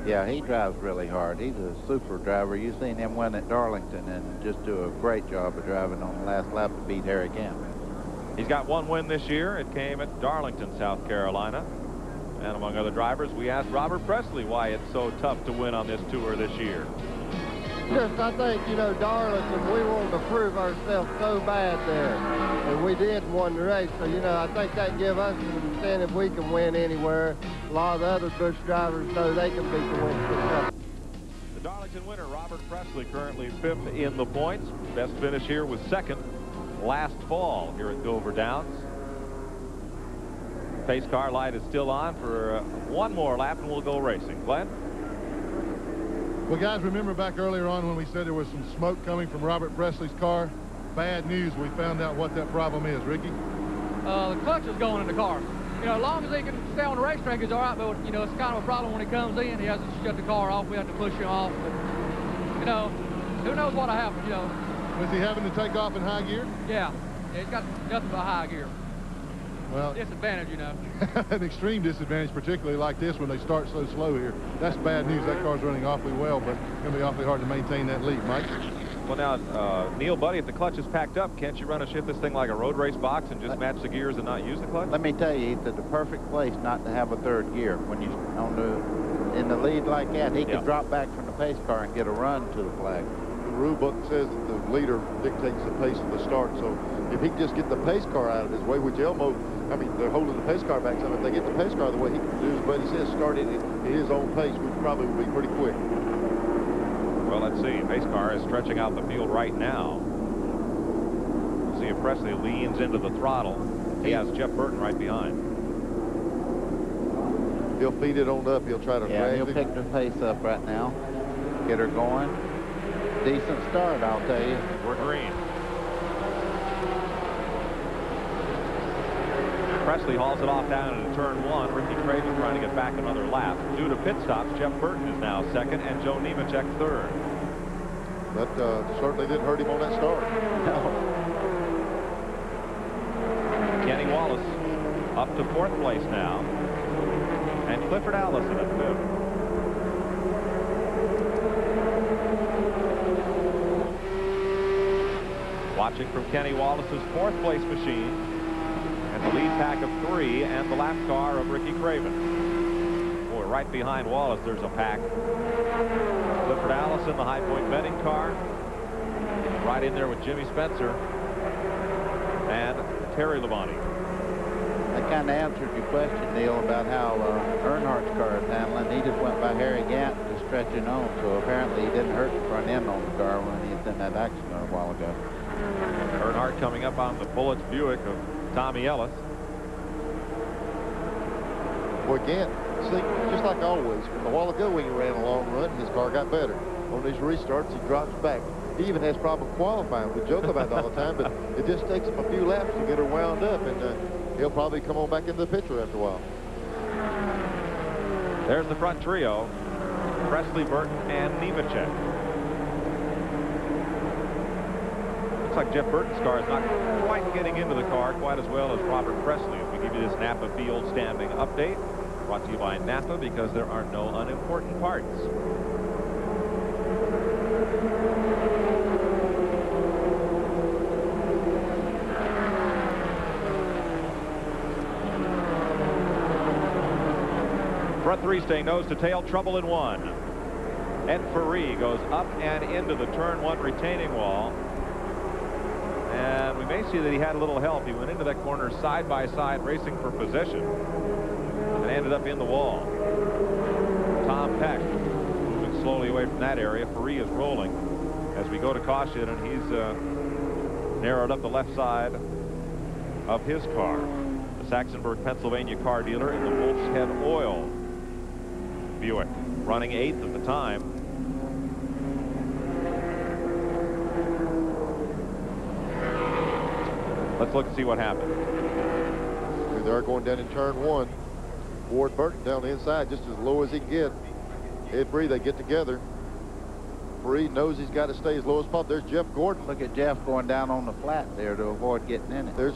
Yeah, he drives really hard. He's a super driver. You've seen him win at Darlington and just do a great job of driving on the last lap to beat Harry Kemp. He's got one win this year. It came at Darlington, South Carolina. And among other drivers, we asked Robert Presley why it's so tough to win on this tour this year. Just, I think, you know, Darlington, we wanted to prove ourselves so bad there. And we did win the race. So, you know, I think that give us an incentive we can win anywhere. A lot of the other Busch drivers know they can beat the win. The Darlington winner, Robert Presley, currently 5th in the points. Best finish here was 2nd last fall here at Dover Downs. Pace car light is still on for one more lap, and we'll go racing. Glenn? Well, guys, remember back earlier on when we said there was some smoke coming from Robert Presley's car? Bad news. We found out what that problem is. Ricky? The clutch is going in the car. You know, as long as he can stay on the racetrack, he's all right, but, you know, it's kind of a problem when he comes in. He has to shut the car off. We have to push him off. But, you know, who knows what'll happen, you know. Was he having to take off in high gear? Yeah, he's got nothing but high gear. Well, disadvantage, you know. An extreme disadvantage, particularly like this when they start so slow here. That's bad news. That car's running awfully well, but it's going to be awfully hard to maintain that lead. Mike? Well, now, Neil, buddy, if the clutch is packed up, can't you run and shift this thing like a road race box and just match the gears and not use the clutch? Let me tell you, it's the perfect place not to have a third gear. When you're in the lead like that, he can drop back from the pace car and get a run to the flag. The rule book says that the leader dictates the pace of the start, so if he can just get the pace car out of his way, which Elmo, I mean, they're holding the pace car back some. If they get the pace car the way he can do, as Buddy says, start it at his own pace, which probably will be pretty quick. Well, let's see. Pace car is stretching out the field right now. We'll see if Presley leans into the throttle. He has Jeff Burton right behind. He'll feed it on up. He'll try to he'll pick the pace up right now. Get her going. Decent start, I'll tell you. We're green. Presley hauls it off down into turn 1. Ricky Craven trying to get back another lap. Due to pit stops, Jeff Burton is now 2nd and Joe Nemechek 3rd. That certainly didn't hurt him on that start. No. Kenny Wallace Up to 4th place now. And Clifford Allison at 5th. Watching from Kenny Wallace's 4th place machine. And the lead pack of 3 and the lap car of Ricky Craven. Boy, right behind Wallace, there's a pack. Clifford Allison, the High Point betting car. Right in there with Jimmy Spencer and Terry Labonte. That kind of answered your question, Neil, about how Earnhardt's car is handling. He just went by Harry Gant just stretching on, so apparently he didn't hurt the front end on the car when he was in that accident a while ago. Earnhardt coming up on the Bullets Buick of Tommy Ellis. Boy, Gant, see, just like always, a while ago when he ran a long run, his car got better. On these restarts, he drops back. He even has problem qualifying. We joke about it all the time, but it just takes him a few laps to get her wound up, and he'll probably come on back into the picture after a while. There's the front trio, Presley, Burton, and Nemechek. Looks like Jeff Burton's car is not quite getting into the car quite as well as Robert Presley. As we give you this Napa Field standing update, brought to you by Napa, because there are no unimportant parts. Front 3 staying nose to tail, trouble in 1. Ed Ferree goes up and into the turn 1 retaining wall. And we may see that he had a little help. He went into that corner side by side, racing for position, and ended up in the wall. Tom Peck moving slowly away from that area. Ferree is rolling as we go to caution, and he's narrowed up the left side of his car. The Saxonburg, Pennsylvania car dealer in the Wolf's Head Oil Buick, running 8th at the time. Let's look and see what happened. Here they are going down in turn 1. Ward Burton down the inside just as low as he can get. Ed Ferree, they get together. Ferree knows he's got to stay as low as possible. There's Jeff Gordon. Look at Jeff going down on the flat there to avoid getting in it. There's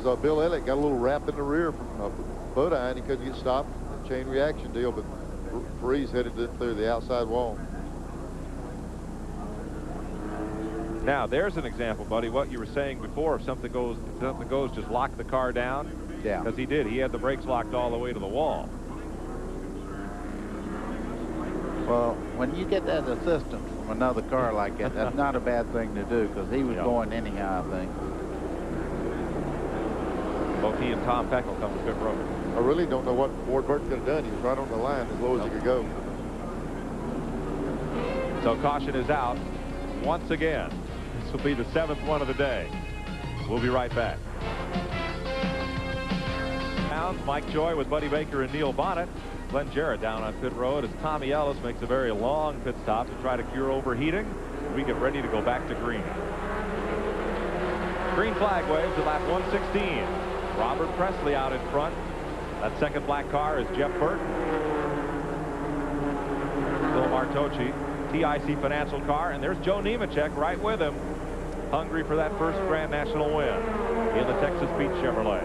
Bill Elliott, got a little wrap in the rear from Bodine. He couldn't get stopped. Chain reaction deal, but Ferree's headed through the outside wall. Now there's an example, buddy, what you were saying before. If something goes, just lock the car down. Yeah. Because he did. He had the brakes locked all the way to the wall. Well, when you get that assistance from another car like that, that's not a bad thing to do, because he was going anyhow, I think. Both he and Tom Peck will come to pit road. I really don't know what Ward Burton could have done. He was right on the line as low as he could go. So caution is out once again. This will be the 7th one of the day. We'll be right back. Mike Joy with Buddy Baker and Neil Bonnet. Glenn Jarrett down on pit road as Tommy Ellis makes a very long pit stop to try to cure overheating. We get ready to go back to green. Green flag waves at lap 116. Robert Presley out in front. That second black car is Jeff Burton. Bill Martocci, TIC Financial car, and there's Joe Nemechek right with him, hungry for that first Grand National win in the Texas Beach Chevrolet.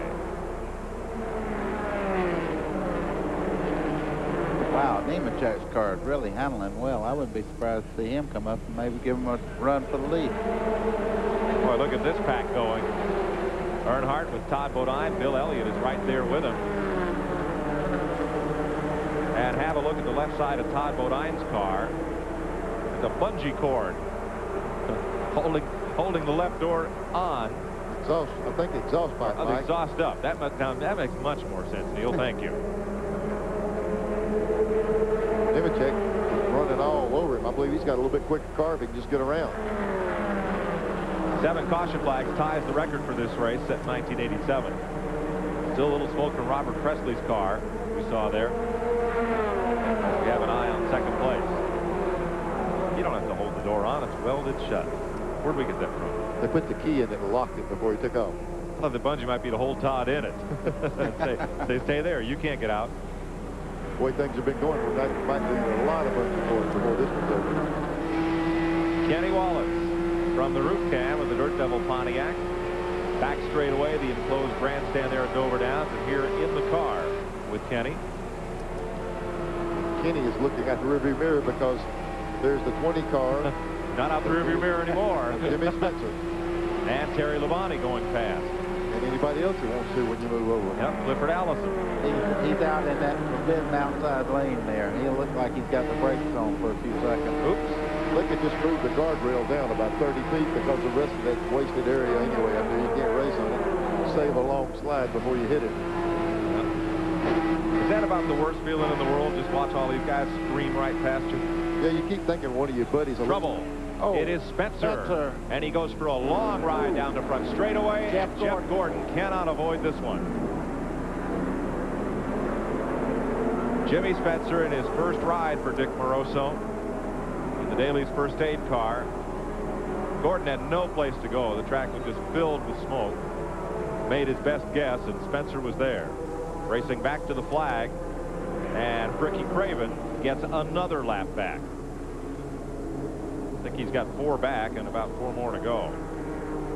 Wow, Nemechek's car is really handling well. I wouldn't be surprised to see him come up and maybe give him a run for the lead. Boy, look at this pack going. Earnhardt with Todd Bodine. Bill Elliott is right there with him. And have a look at the left side of Todd Bodine's car. The bungee cord holding the left door on. Exhaust, I think the exhaust pipe, the exhaust up. That makes much more sense, Neil. Thank you. Nemechek is running all over him. I believe he's got a little bit quicker car if he can just get around. 7 caution flags ties the record for this race set in 1987. Still a little smoke from Robert Presley's car we saw there. We have an eye on second place. You don't have to hold the door on. It's welded shut. Where'd we get that from? They put the key in it and locked it before he took off. I thought the bungee might be to hold Todd in it. They stay there. You can't get out. The way things have been going, we might need a lot of bungee cords before this one's over. Kenny Wallace from the roof cam of the Dirt Devil Pontiac. Back straight away, the enclosed grandstand there at Dover Downs, and here in the car with Kenny. Kenny is looking at the rearview mirror because there's the 20 car. Not out the rearview mirror anymore. Jimmy Spencer. And Terry Labonte going past. And anybody else who wants to when you move over. Yep, Clifford Allison. He's out in that forbidden outside lane there. He'll look like he's got the brakes on for a few seconds. Oops. They could just move the guardrail down about 30 feet because the rest of that wasted area anyway up there. You can't race on it. Save a long slide before you hit it. Is that about the worst feeling in the world? Just watch all these guys scream right past you? Yeah, you keep thinking one of your buddies. Trouble. Oh, it is Spencer. And he goes for a long ride down the front straightaway. Jeff Gordon cannot avoid this one. Jimmy Spencer in his first ride for Dick Moroso in the Daly's first aid car. Gordon had no place to go. The track was just filled with smoke. Made his best guess, and Spencer was there. Racing back to the flag, and Ricky Craven gets another lap back. I think he's got 4 back and about 4 more to go.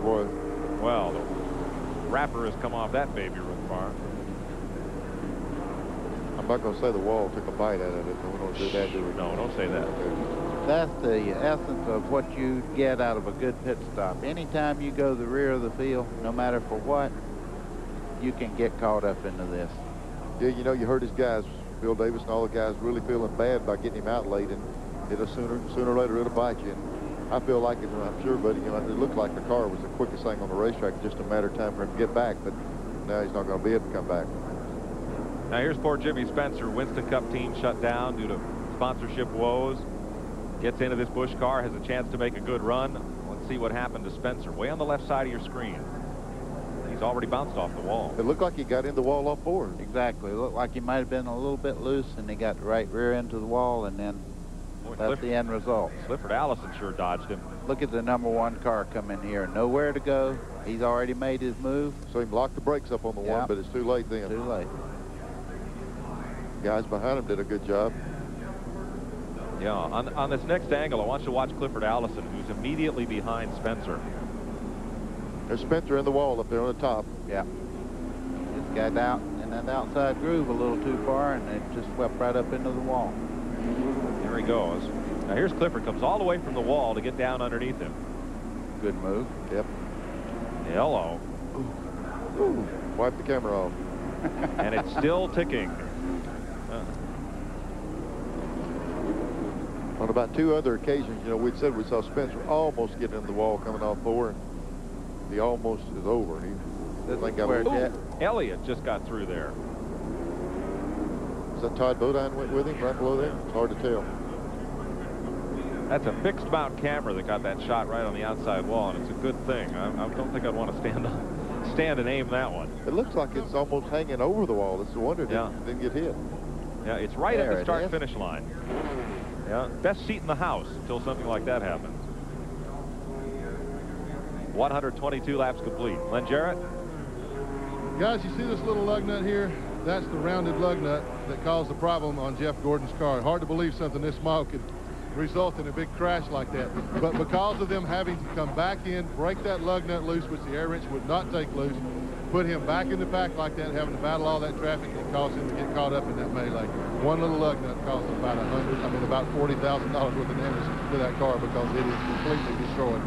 Boy. Well, the wrapper has come off that baby real far. I'm not going to say the wall took a bite out of it. We don't do that, do we? No, don't say that. That's the essence of what you get out of a good pit stop. Anytime you go the rear of the field, no matter for what, you can get caught up into this. Yeah, you know, you heard his guys, Bill Davis and all the guys, really feeling bad by getting him out late, and it'll sooner or later it'll bite you. And I feel like it, I'm sure, buddy, you know, it looked like the car was the quickest thing on the racetrack, just a matter of time for him to get back, but now he's not going to be able to come back. Now here's poor Jimmy Spencer. Winston Cup team shut down due to sponsorship woes. Gets into this Busch car, has a chance to make a good run. Let's see what happened to Spencer. Way on the left side of your screen. He's already bounced off the wall. It looked like he got in the wall off board. Exactly. It looked like he might have been a little bit loose, and he got right rear into the wall, and then that's the end result. Clifford Allison sure dodged him. Look at the #1 car come in here. Nowhere to go. He's already made his move. So he locked the brakes up on the one, but it's too late then. Too late. Guys behind him did a good job. Yeah, on this next angle, I want you to watch Clifford Allison, who's immediately behind Spencer. There's Spencer in the wall up there on the top. Yeah. Just got out in that outside groove a little too far, and it just swept right up into the wall. There he goes. Now here's Clifford, comes all the way from the wall to get down underneath him. Good move. Yep. Hello. Ooh. Wipe the camera off. And it's still ticking. On about 2 other occasions, you know, we'd said we saw Spencer almost get into the wall coming off 4, and he almost is over. Elliott just got through there. Is that Todd Bodine went with him right below there? It's hard to tell. That's a fixed mount camera that got that shot right on the outside wall, and it's a good thing. I don't think I'd want to stand and aim that one. It looks like it's almost hanging over the wall. It's a wonder it didn't get hit. Yeah, it's right at the start-finish line. Yeah, best seat in the house until something like that happens. 122 laps complete. Len Jarrett? Guys, you see this little lug nut here? That's the rounded lug nut that caused the problem on Jeff Gordon's car. Hard to believe something this small could result in a big crash like that. But because of them having to come back in, break that lug nut loose, which the air wrench would not take loose, put him back in the back like that, having to battle all that traffic, it caused him to get caught up in that melee. One little lug nut cost him about about $40,000 worth of damage to that car because it is completely destroyed.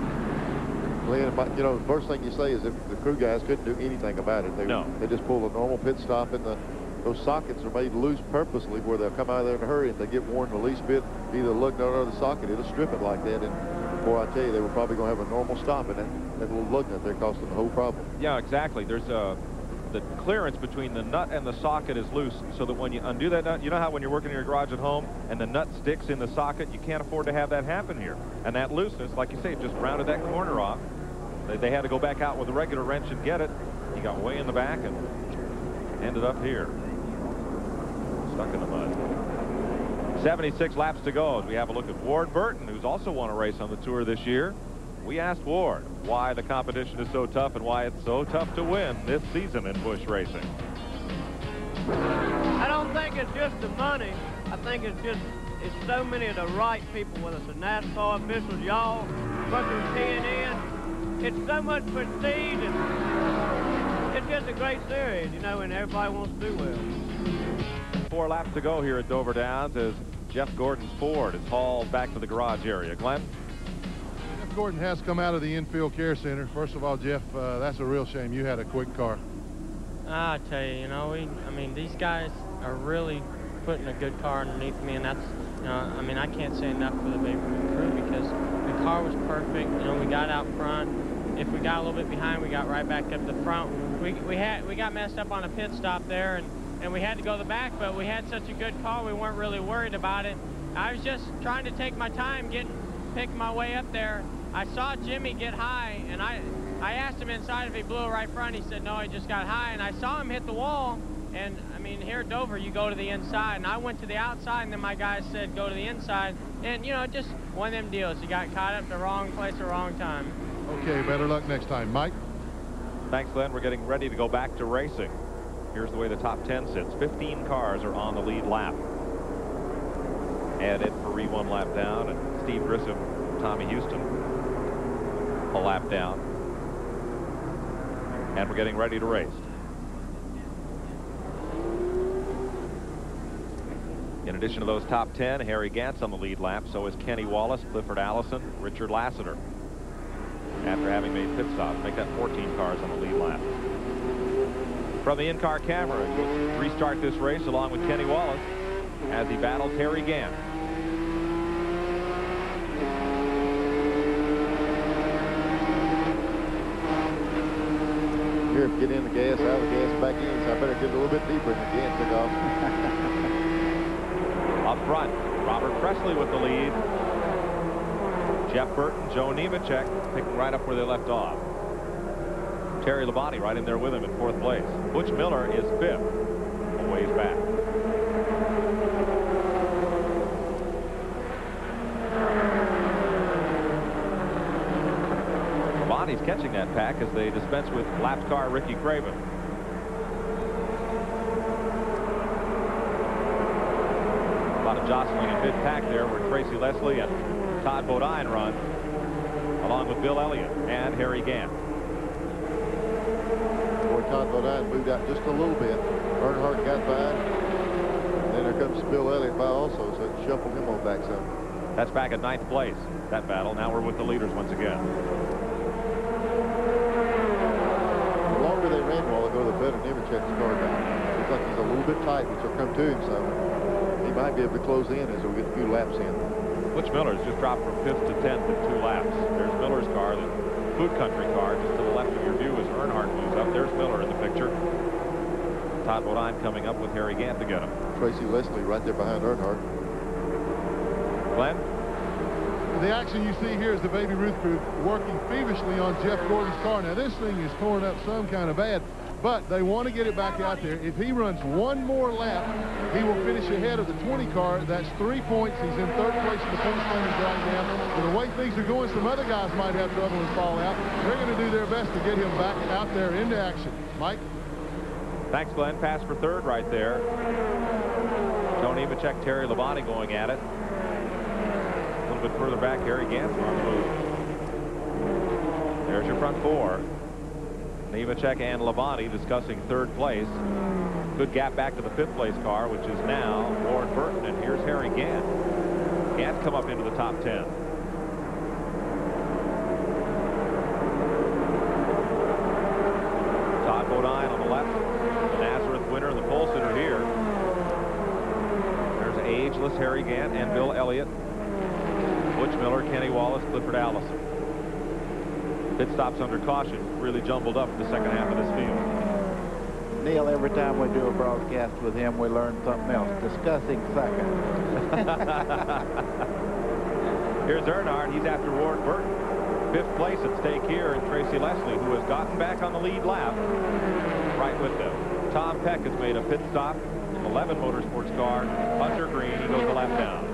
Glenn, you know, the first thing you say is if the crew guys couldn't do anything about it. They just pull a normal pit stop, and those sockets are made loose purposely where they'll come out of there in a hurry. If they get worn the least bit, either the lug nut or the socket, it'll strip it like that. And boy, I tell you, they were probably going to have a normal stop, and that little lug nut there cost them the whole problem. Yeah, exactly. There's the clearance between the nut and the socket is loose, so that when you undo that nut, you know how when you're working in your garage at home and the nut sticks in the socket, you can't afford to have that happen here. And that looseness, like you say, just rounded that corner off. They had to go back out with a regular wrench and get it. He got way in the back and ended up here, stuck in the mud. 76 laps to go as we have a look at Ward Burton, who's also won a race on the Tour this year. We asked Ward why the competition is so tough and why it's so tough to win this season in Busch racing. I don't think it's just the money. I think it's so many of the right people, whether it's the NASCAR officials, y'all, truckers, TNN. it's so much prestige, and it's just a great series, you know, and everybody wants to do well. 4 laps to go here at Dover Downs as Jeff Gordon's Ford is hauled back to the garage area. Glenn? Jeff Gordon has come out of the infield care center. First of all, Jeff, that's a real shame. You had a quick car. I tell you, you know, I mean, these guys are really putting a good car underneath me, and that's, you know, I mean, I can't say enough for the Baby Ruth crew because the car was perfect. You know, we got out front. If we got a little bit behind, we got right back up the front. We got messed up on a pit stop there, and we had to go to the back, but we had such a good car, we weren't really worried about it. I was just trying to take my time picking my way up there. I saw Jimmy get high, and I asked him inside if he blew right front. He said, no, he just got high, and I saw him hit the wall. And, I mean, here at Dover, you go to the inside, and I went to the outside, and then my guy said, go to the inside. And, you know, just one of them deals. You got caught up at the wrong place at the wrong time. Okay, better luck next time. Mike? Thanks, Glenn. We're getting ready to go back to racing. Here's the way the top 10 sits. 15 cars are on the lead lap. Ed Perry 1 lap down, and Steve Grissom, Tommy Houston, a lap down. And we're getting ready to race. In addition to those top 10, Harry Gant's on the lead lap. So is Kenny Wallace, Clifford Allison, Richard Lassiter. After having made pit stops, make that 14 cars on the lead lap. From the in-car camera, we'll restart this race along with Kenny Wallace as he battles Harry Gant. Here, get in the gas, out of the gas, back in, so I better get a little bit deeper than the Gant took off. Up front, Robert Presley with the lead. Jeff Burton, Joe Nemechek picking right up where they left off. Terry Labonte right in there with him in 4th place. Butch Miller is 5th, a ways back. Labonte's catching that pack as they dispense with lapped car Ricky Craven. A lot of jostling in mid-pack there where Tracy Leslie and Todd Bodine run, along with Bill Elliott and Harry Gant. Boy, Todd Bodine moved out just a little bit. Earnhardt got by. And then there comes Bill Elliott by also, so it shuffled him on back some. That's back at 9th place, that battle. Now we're with the leaders once again. The longer they ran a while ago, the better Nemechek's car got. Looks like he's a little bit tight, which will come to him some. He might be able to close in as we get a few laps in. Butch Miller's just dropped from 5th to 10th in 2 laps. There's Miller's car, the Food Country car, just to the left of your view as Earnhardt moves up. There's Miller in the picture. Todd Bodine coming up with Harry Gant to get him. Tracy Leslie right there behind Earnhardt. Glenn? The action you see here is the Baby Ruth crew working feverishly on Jeff Gordon's car. Now, this thing is torn up some kind of bad, but they want to get it back out there. If he runs one more lap, he will finish ahead of the 20 car. That's 3 points. He's in 3rd place in the point standings right now. And the way things are going, some other guys might have trouble and fall out. They're going to do their best to get him back out there into action. Mike? Thanks, Glenn. Pass for 3rd right there. Joe Nemechek, Terry Labonte going at it. A little bit further back, Harry Gant on the move. There's your front 4. Nemechek and Labonte discussing 3rd place. Good gap back to the 5th place car, which is now Warren Burton, and here's Harry Gant. Gant come up into the top 10. Todd Bodine on the left, the Nazareth winner and the pole sitter here. There's ageless Harry Gant and Bill Elliott, Butch Miller, Kenny Wallace, Clifford Allison. Pit stops under caution really jumbled up the second half of this field. Neil, every time we do a broadcast with him, we learn something else. Discussing second. Here's Earnhardt. He's after Warren Burton. 5th place at stake here, and Tracy Leslie, who has gotten back on the lead lap, right with them. Tom Peck has made a pit stop in the 11 Motorsports car. Hunter Green, he goes a lap down.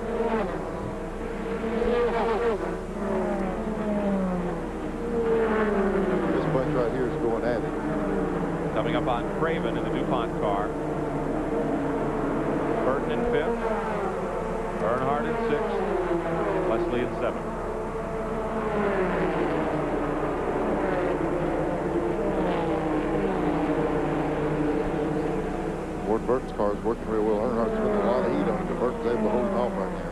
Right here is going at it. Coming up on Craven in the DuPont car. Burton in 5th. Earnhardt in 6th. Leslie in 7th. Earnhardt. Burton's car is working real well. Earnhardt's putting a lot of heat on it, but Burton's able to hold him off right now.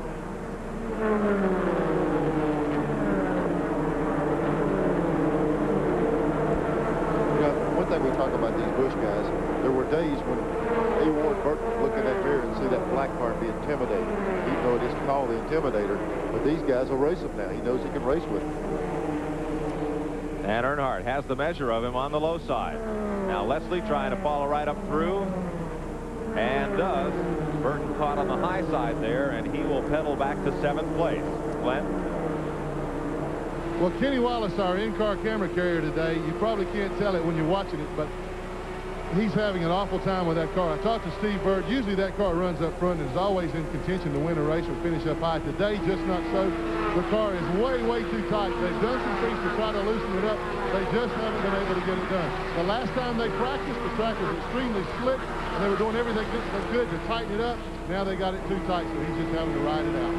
You know, one thing we talk about these Busch guys, there were days when A. Ward Burton would look in that mirror and see that black car and be intimidated, even though it is called the Intimidator. But these guys will race him now. He knows he can race with him. And Earnhardt has the measure of him on the low side. Now Leslie trying to follow right up through, and does. Burton caught on the high side there, and he will pedal back to 7th place. Glenn? Well, Kenny Wallace, our in-car camera carrier today, you probably can't tell it when you're watching it, but he's having an awful time with that car. I talked to Steve Bird. Usually that car runs up front and is always in contention to win a race or finish up high. Today, just not so. The car is way, way too tight. They've done some things to try to loosen it up. They just haven't been able to get it done. The last time they practiced, the track was extremely slick, and they were doing everything they could to tighten it up. Now they got it too tight, so he's just having to ride it out.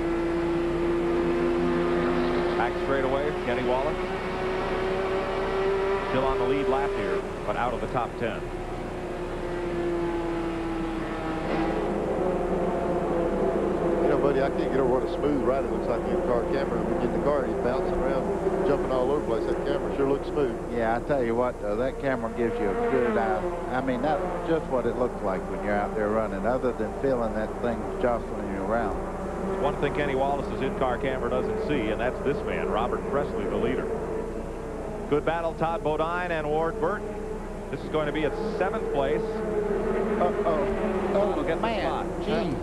Back straight away, Kenny Wallace. Still on the lead lap here, but out of the top 10. Buddy, I can't get over what a smooth ride it looks like in the car camera. We get in the car and he's bouncing around, jumping all over the place. That camera sure looks smooth. Yeah, I tell you what, though, that camera gives you a good eye. I mean, that's just what it looks like when you're out there running, other than feeling that thing jostling you around. One thing Kenny Wallace's in-car camera doesn't see, and that's this man, Robert Presley, the leader. Good battle, Todd Bodine and Ward Burton. This is going to be at 7th place. Oh, get man, jeez.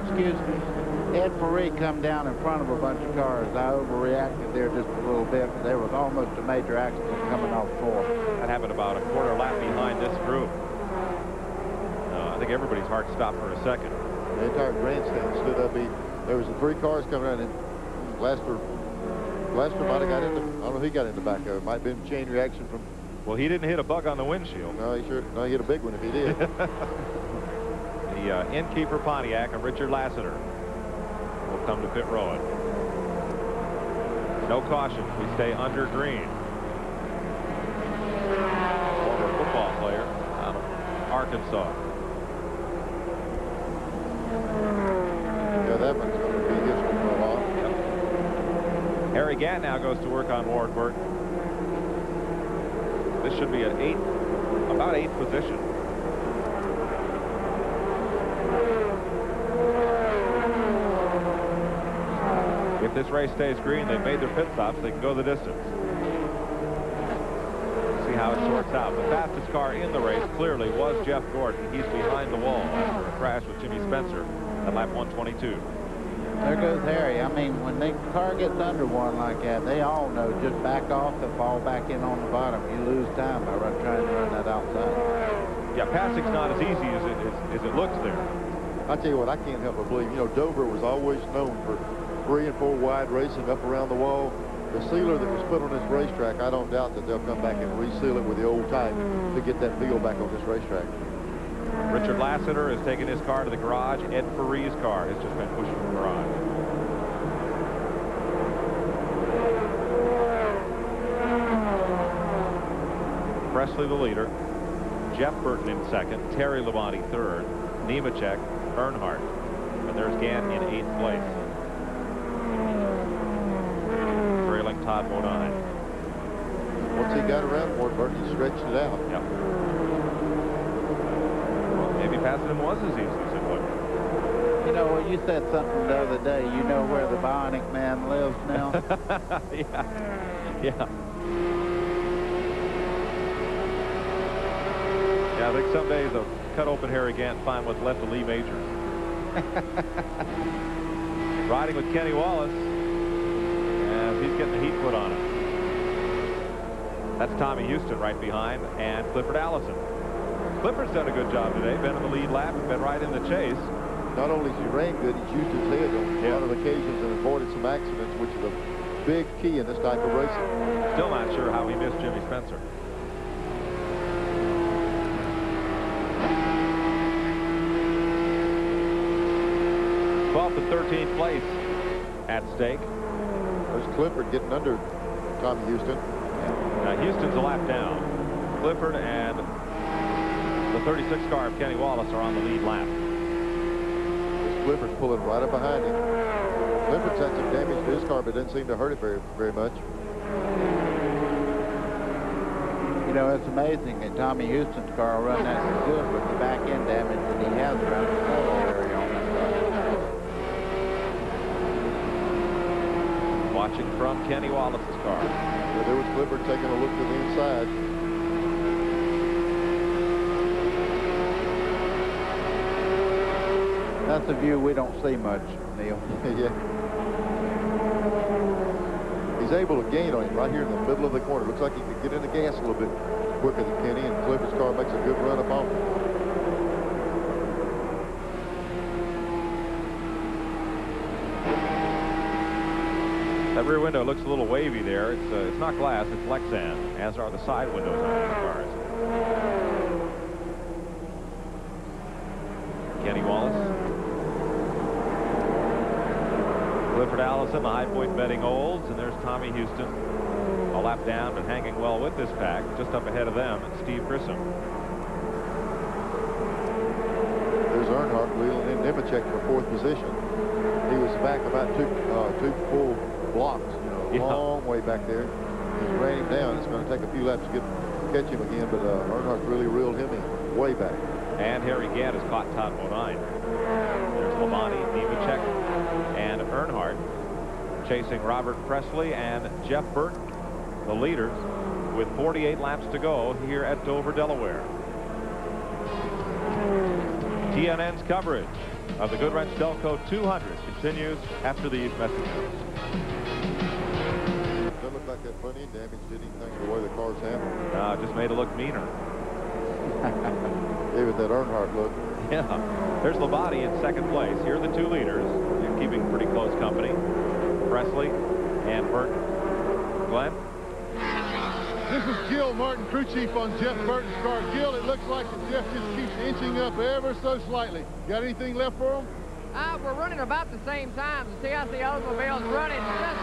Excuse me. Ed Ferree come down in front of a bunch of cars. I overreacted there just a little bit. There was almost a major accident coming off 4. That happened about a quarter lap behind this group. I think everybody's heart stopped for a second. The entire grandstand stood up. There was the 3 cars coming around, and Laster might have got into, I don't know if he got in the back of it. Might have been chain reaction from. Well, he didn't hit a bug on the windshield. No, he hit a big one if he did. The innkeeper Pontiac and Richard Lassiter will come to pit road. No caution. We stay under green. Former football player out of Arkansas. Yeah, that one's going to be this one for a while. Yep. Harry Gatt now goes to work on Ward Burton. This should be an about 8th position. If this race stays green, they've made their pit stops. They can go the distance. See how it sorts out. The fastest car in the race clearly was Jeff Gordon. He's behind the wall after a crash with Jimmy Spencer at lap 122. There goes Harry. I mean, when the car gets under one like that, they all know just back off and fall back in on the bottom. You lose time by trying to run that outside. Yeah, passing's not as easy as it looks there. I tell you what, I can't help but believe, Dover was always known for 3 and 4 wide racing up around the wall. The sealer that was put on this racetrack, I don't doubt that they'll come back and reseal it with the old type to get that feel back on this racetrack. Richard Lassiter has taken his car to the garage. Ed Ferree's car has just been pushed from the garage. Presley the leader. Jeff Burton in 2nd. Terry Labonte 3rd. Nemechek, Earnhardt. And there's Gant in 8th place. Trailing Todd Bodine. Once he got around Ward Burton, he stretched it out. Yep. Well, maybe passing him was as easy as it looked. You know, well, you said something the other day. You know where the Bionic Man lives now? Yeah. Yeah. Yeah, I think some days a cut open Harry Gant find what's left of Lee Majors. Riding with Kenny Wallace, and he's getting the heat put on him. That's Tommy Houston right behind, and Clifford Allison. Clifford's done a good job today, been in the lead lap and been right in the chase. Not only has he ran good, he's used his head on a lot of occasions and avoided some accidents, which is a big key in this type of racing. Still not sure how he missed Jimmy Spencer. 12th and 13th place at stake. There's Clifford getting under Tommy Houston. Now Houston's a lap down. Clifford and The 36 car of Kenny Wallace are on the lead lap. Clifford's pulling right up behind him. Clifford's had some damage to his car, but didn't seem to hurt it very much. You know, it's amazing that Tommy Houston's car will run that good with the back end damage that he has around the spoiler area on that car. Watching from Kenny Wallace's car. So there was Clifford taking a look to the inside. That's a view we don't see much, Neil. Yeah. He's able to gain on him right here in the middle of the corner. Looks like he could get in the gas a little bit quicker than Kenny, and Clifford's car makes a good run up off him. That rear window looks a little wavy there. It's not glass, it's Lexan, as are the side windows on these cars. Kenny Wallace. Clifford Allison, the High Point Betting Olds, and there's Tommy Houston. A lap down, but hanging well with this pack. Just up ahead of them, Steve Grissom. There's Earnhardt wheeling in Nemechek for 4th position. He was back about two full blocks, you know, a long way back there. He's ran him down. It's going to take a few laps to catch him again, but Earnhardt really reeled him in way back. And Harry Gadd has caught Todd Modine. There's Labonte, Nemechek, and Earnhardt chasing Robert Presley and Jeff Burton, the leaders, with 48 laps to go here at Dover, Delaware. TNN's coverage of the Goodwrench Delco 200 continues after these messages. Doesn't look like that front end damage did anything to the way the car's handled. No, just made it look meaner. Gave it that Earnhardt look. Yeah. There's Labonte in 2nd place. Here are the 2 leaders. They're keeping pretty close company. Presley and Burton. Glenn? This is Gil Martin, crew chief on Jeff Burton's car. Gil, it looks like that Jeff just keeps inching up ever so slightly. Got anything left for him? We're running about the same time. The CIC Oldsmobile's running just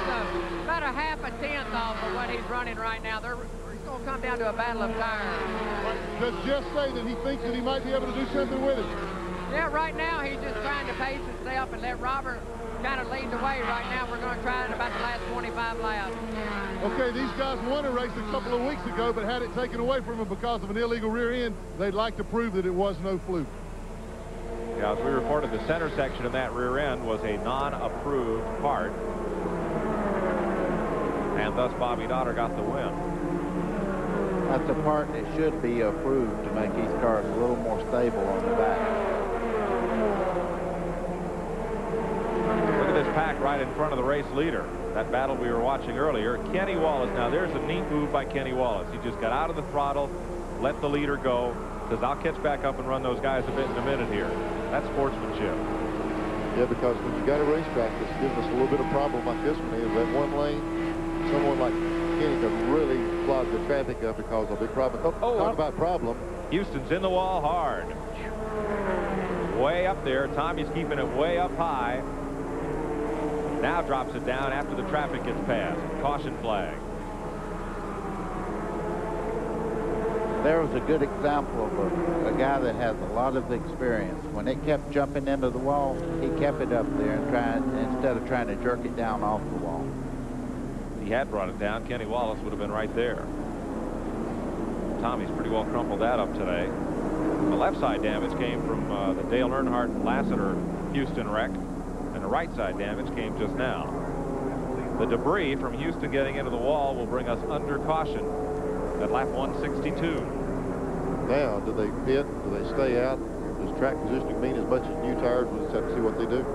about a half a tenth off of what he's running right now. It's going to come down to a battle of tires. Does Jeff say that he thinks that he might be able to do something with it? Yeah, right now he's just trying to pace himself and let Robert kind of lead the way. Right now we're going to try in about the last 25 laps. Okay, these guys won a race a couple of weeks ago, but had it taken away from them because of an illegal rear end. They'd like to prove that it was no fluke. Yeah, as we reported, the center section of that rear end was a non-approved part. And thus Bobby Dotter got the win. That's a part that should be approved to make these cars a little more stable on the back. Look at this pack right in front of the race leader. That battle we were watching earlier. Kenny Wallace. Now there's a neat move by Kenny Wallace. He just got out of the throttle, let the leader go, says I'll catch back up and run those guys a bit in a minute here. That's sportsmanship. Yeah, because when you got a racetrack that's giving us a little bit of problem like this one is, that one lane, someone like Kenny could really clog the traffic up and cause a big problem. Talk about problem. Houston's in the wall hard. Way up there. Tommy's keeping it way up high. Now drops it down after the traffic gets past. Caution flag. There was a good example of a guy that has a lot of experience. When it kept jumping into the wall, he kept it up there and instead of trying to jerk it down off the wall. If he had brought it down, Kenny Wallace would have been right there. Tommy's pretty well crumpled that up today. The left side damage came from the Dale Earnhardt Lassiter Houston wreck, and the right side damage came just now. The debris from Houston getting into the wall will bring us under caution at lap 162. Now, do they pit? Do they stay out? Does track positioning mean as much as new tires? We'll just have to see what they do.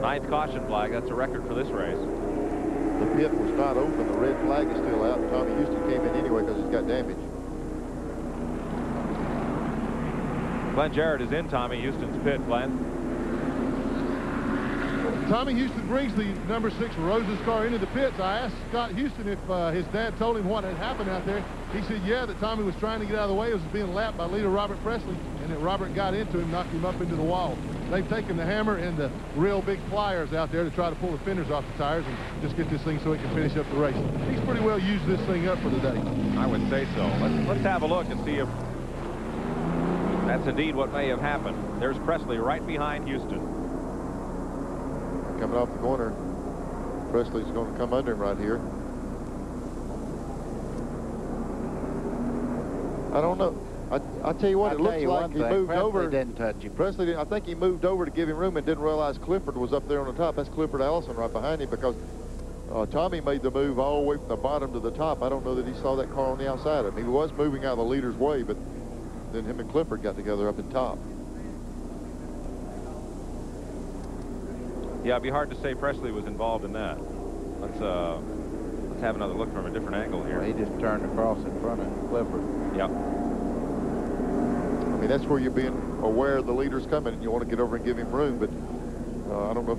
9th caution flag. That's a record for this race. The pit was not open. The red flag is still out. Tommy Houston came in anyway because he's got damage. Glenn Jarrett is in Tommy Houston's pit. Glenn. Tommy Houston brings the number 6 Rose's car into the pits. I asked Scott Houston if his dad told him what had happened out there. He said, yeah, that Tommy was trying to get out of the way. It was being lapped by leader Robert Presley, and that Robert got into him, knocked him up into the wall. They've taken the hammer and the real big pliers out there to try to pull the fenders off the tires and just get this thing so he can finish up the race. He's pretty well used this thing up for the day. I would say so. Let's have a look and see if That's indeed what may have happened. There's Presley right behind Houston. Coming off the corner. Presley's going to come under him right here. I don't know. I tell you what, it looks like he moved over. Presley didn't touch him. Presley, I think he moved over to give him room and didn't realize Clifford was up there on the top. That's Clifford Allison right behind him, because Tommy made the move all the way from the bottom to the top. I don't know that he saw that car on the outside of him. He was moving out of the leader's way, but then him and Clifford got together up at top. Yeah, it'd be hard to say Presley was involved in that. Let's have another look from a different angle here. Well, he just turned across in front of Clifford. Yep. I mean, that's where you're being aware of the leader's coming, and you want to get over and give him room, but I don't know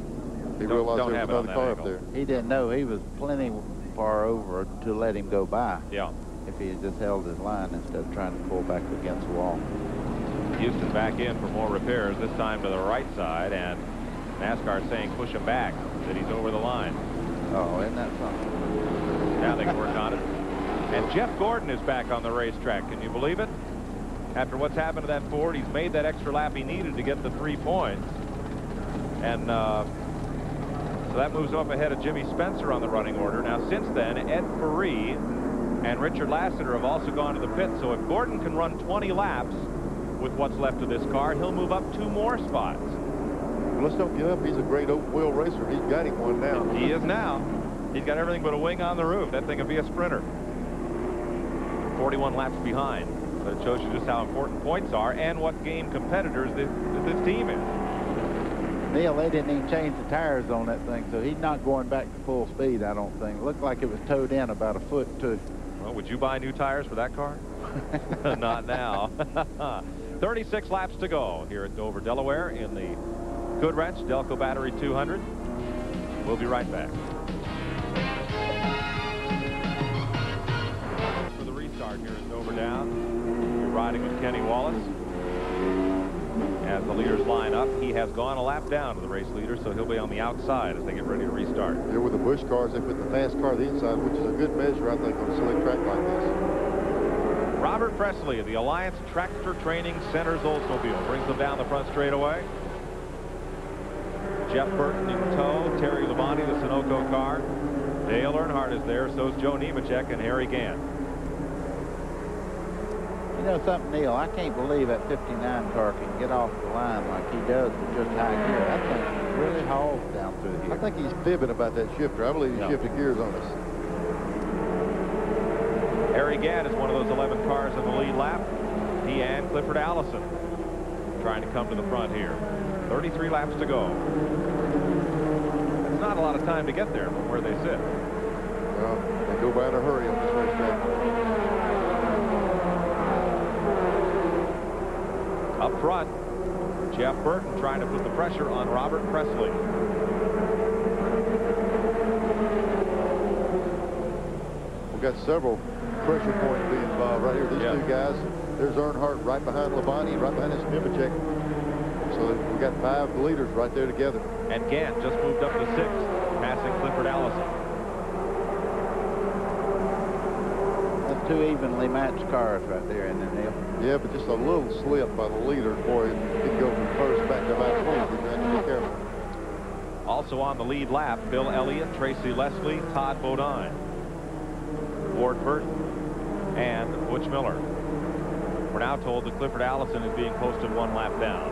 if he realized there was another car up there. He didn't know he was plenty far over to let him go by. Yeah. If he had just held his line instead of trying to pull back against the wall. Houston back in for more repairs, this time to the right side, and NASCAR saying push him back, that he's over the line. Oh, isn't that something? Now they can work on it. And Jeff Gordon is back on the racetrack. Can you believe it? After what's happened to that Ford, he's made that extra lap he needed to get the 3 points. And so that moves him up ahead of Jimmy Spencer on the running order. Now, since then, Ed Ferree and Richard Lassiter have also gone to the pit. So if Gordon can run 20 laps with what's left of this car, he'll move up 2 more spots. Well, let's don't give up. He's a great open wheel racer. He's got him one now. He is now. He's got everything but a wing on the roof. That thing will be a sprinter. 41 laps behind. But it shows you just how important points are and what game competitors this team is. Neil, they didn't even change the tires on that thing, so he's not going back to full speed, I don't think. It looked like it was towed in about a foot, too. Well, would you buy new tires for that car? Not now. 36 laps to go here at Dover, Delaware in the Goodwrench Delco Battery 200. We'll be right back. For the restart here at Dover Down. We're riding with Kenny Wallace. As the leaders line up, he has gone a lap down to the race leader, so he'll be on the outside as they get ready to restart. There with the Busch cars, they put the fast car on the inside, which is a good measure, I think, on a silly track like this. Robert Presley of the Alliance Tractor Training Center's Oldsmobile brings them down the front straightaway. Jeff Burton in tow, Terry Labonte, the Sunoco car. Dale Earnhardt is there, so is Joe Nemechek and Harry Gant. You know something, Neil? I can't believe that 59 car can get off the line like he does with just high gear. That thing really hauls down through here. I think he's fibbing about that shifter. I believe he shifted gears on us. Harry Gant is one of those 11 cars in the lead lap. He and Clifford Allison trying to come to the front here. 33 laps to go. It's not a lot of time to get there from where they sit. Well, they go by in a hurry on this racetrack. Up front, Jeff Burton trying to put the pressure on Robert Presley. We've got several pressure points being involved right here. These two guys. There's Earnhardt right behind Labonte, right behind his Nemechek. So we've got 5 leaders right there together. And Gant just moved up to 6th, passing Clifford Allison. That's 2 evenly matched cars right there in there, Neil. Yeah, but just a little slip by the leader. Boy, he could go from first back to about 20th. You have to be careful. Also on the lead lap, Bill Elliott, Tracy Leslie, Todd Bodine, Ward Burton, and Butch Miller. We're now told that Clifford Allison is being posted 1 lap down.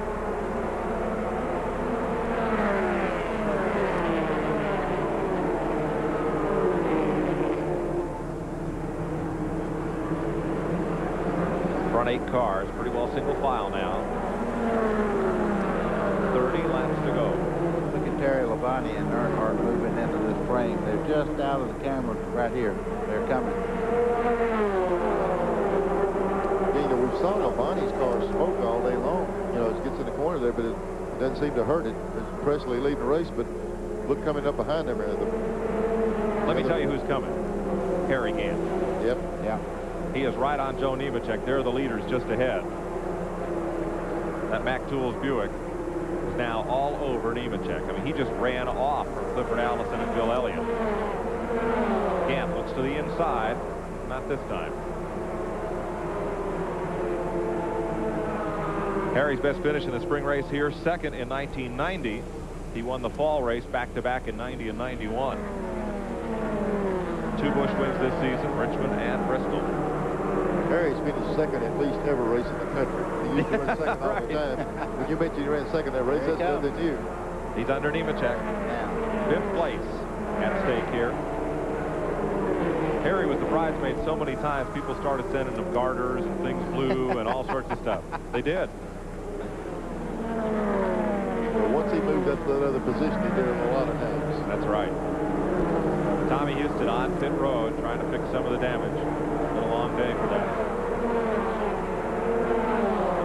Front 8 cars, pretty well single file now. 30 laps to go. Look at Terry Labonte and Earnhardt moving into this frame. They're just out of the camera right here. They're coming. You know, we've saw Labonte's car smoke all day long. You know, it gets in the corner there, but it doesn't seem to hurt it. It's Presley leading the race, but look coming up behind them. Let me tell you who's coming. Harry Gant. Yep. Yeah. He is right on Joe Nemechek. They're the leaders just ahead. That Mack Tools Buick is now all over Nemechek. I mean, he just ran off from Clifford Allison and Bill Elliott. Gant looks to the inside. Not this time. Harry's best finish in the spring race here, second in 1990. He won the fall race back-to-back in 90 and 91. 2 Busch wins this season, Richmond and Bristol. Harry's finished second at least every race in the country. He used to run second all the time. When you mentioned he ran second that race, that's better than you. He's under Nemechek. 5th place at stake here. Harry was the bridesmaid so many times, people started sending him garters and things blue and all sorts of stuff. They did. Well, once he moved up to that other position, he did it a lot of times. That's right. Tommy Houston on pit road trying to fix some of the damage. It's been a long day for that.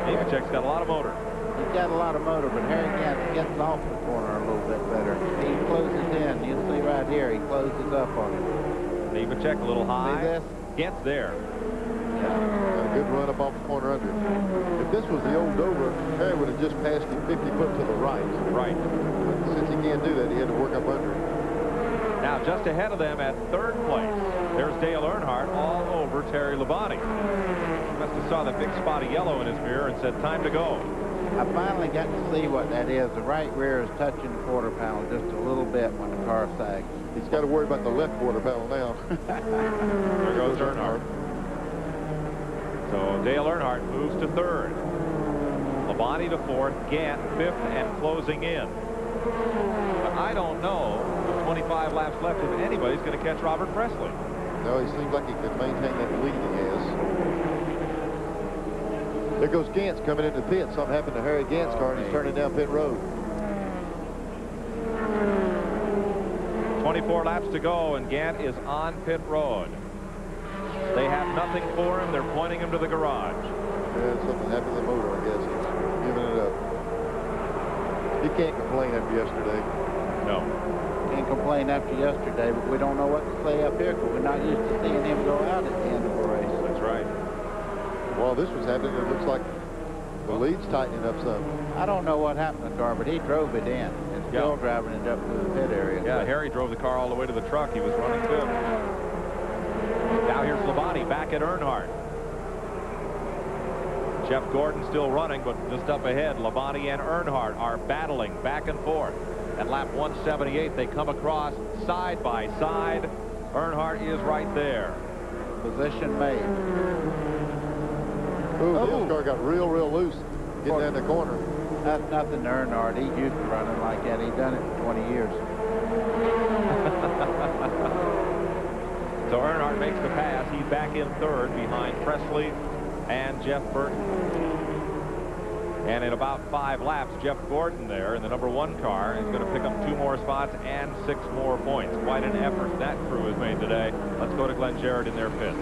Nemechek's got a lot of motor. He's got a lot of motor, but Harry gets off the corner a little bit better. He closes in. You see right here, he closes up on him. Nemechek a little high. Gets there. Got a good run up off the corner under him. If this was the old Dover, Harry would have just passed him 50 foot to the right. Right. But since he can't do that, he had to work up under him. Now just ahead of them at 3rd place, there's Dale Earnhardt all over Terry Labonte. He must have saw the big spot of yellow in his mirror and said, time to go. I finally got to see what that is. The right rear is touching the quarter panel just a little bit when the car sags. He's got to worry about the left quarter panel now. There goes Earnhardt. So Dale Earnhardt moves to 3rd. Labonte to 4th, Gant 5th and closing in. But I don't know, with 25 laps left, if anybody's going to catch Robert Presley. No, he seems like he could maintain that lead he has. There goes Gantz coming into the pit. Something happened to Harry Gantz's car, and he's turning down pit road. 24 laps to go, and Gant is on pit road. They have nothing for him. They're pointing him to the garage. Yeah, something happened to the motor, I guess. He's giving it up. He can't complain after yesterday. No. Can't complain after yesterday, but we don't know what to say up here because we're not used to seeing him go out at the end of a race. That's right. While this was happening, it looks like the lead's tightening up some. I don't know what happened to the car, but he drove it in. And still driving it up to the pit area. Yeah, Harry drove the car all the way to the truck. He was running good. Now here's Labonte back at Earnhardt. Jeff Gordon still running, but just up ahead, Labonte and Earnhardt are battling back and forth. At lap 178, they come across side by side. Earnhardt is right there. Position made. Ooh, his car got real loose getting down the corner. That's nothing to Earnhardt. He's used to running like that. He's done it for 20 years. So Earnhardt makes the pass. He's back in 3rd behind Presley and Jeff Burton. And in about 5 laps, Jeff Gordon there in the #1 car is going to pick up 2 more spots and 6 more points. Quite an effort that crew has made today. Let's go to Glenn Jarrett in their pit.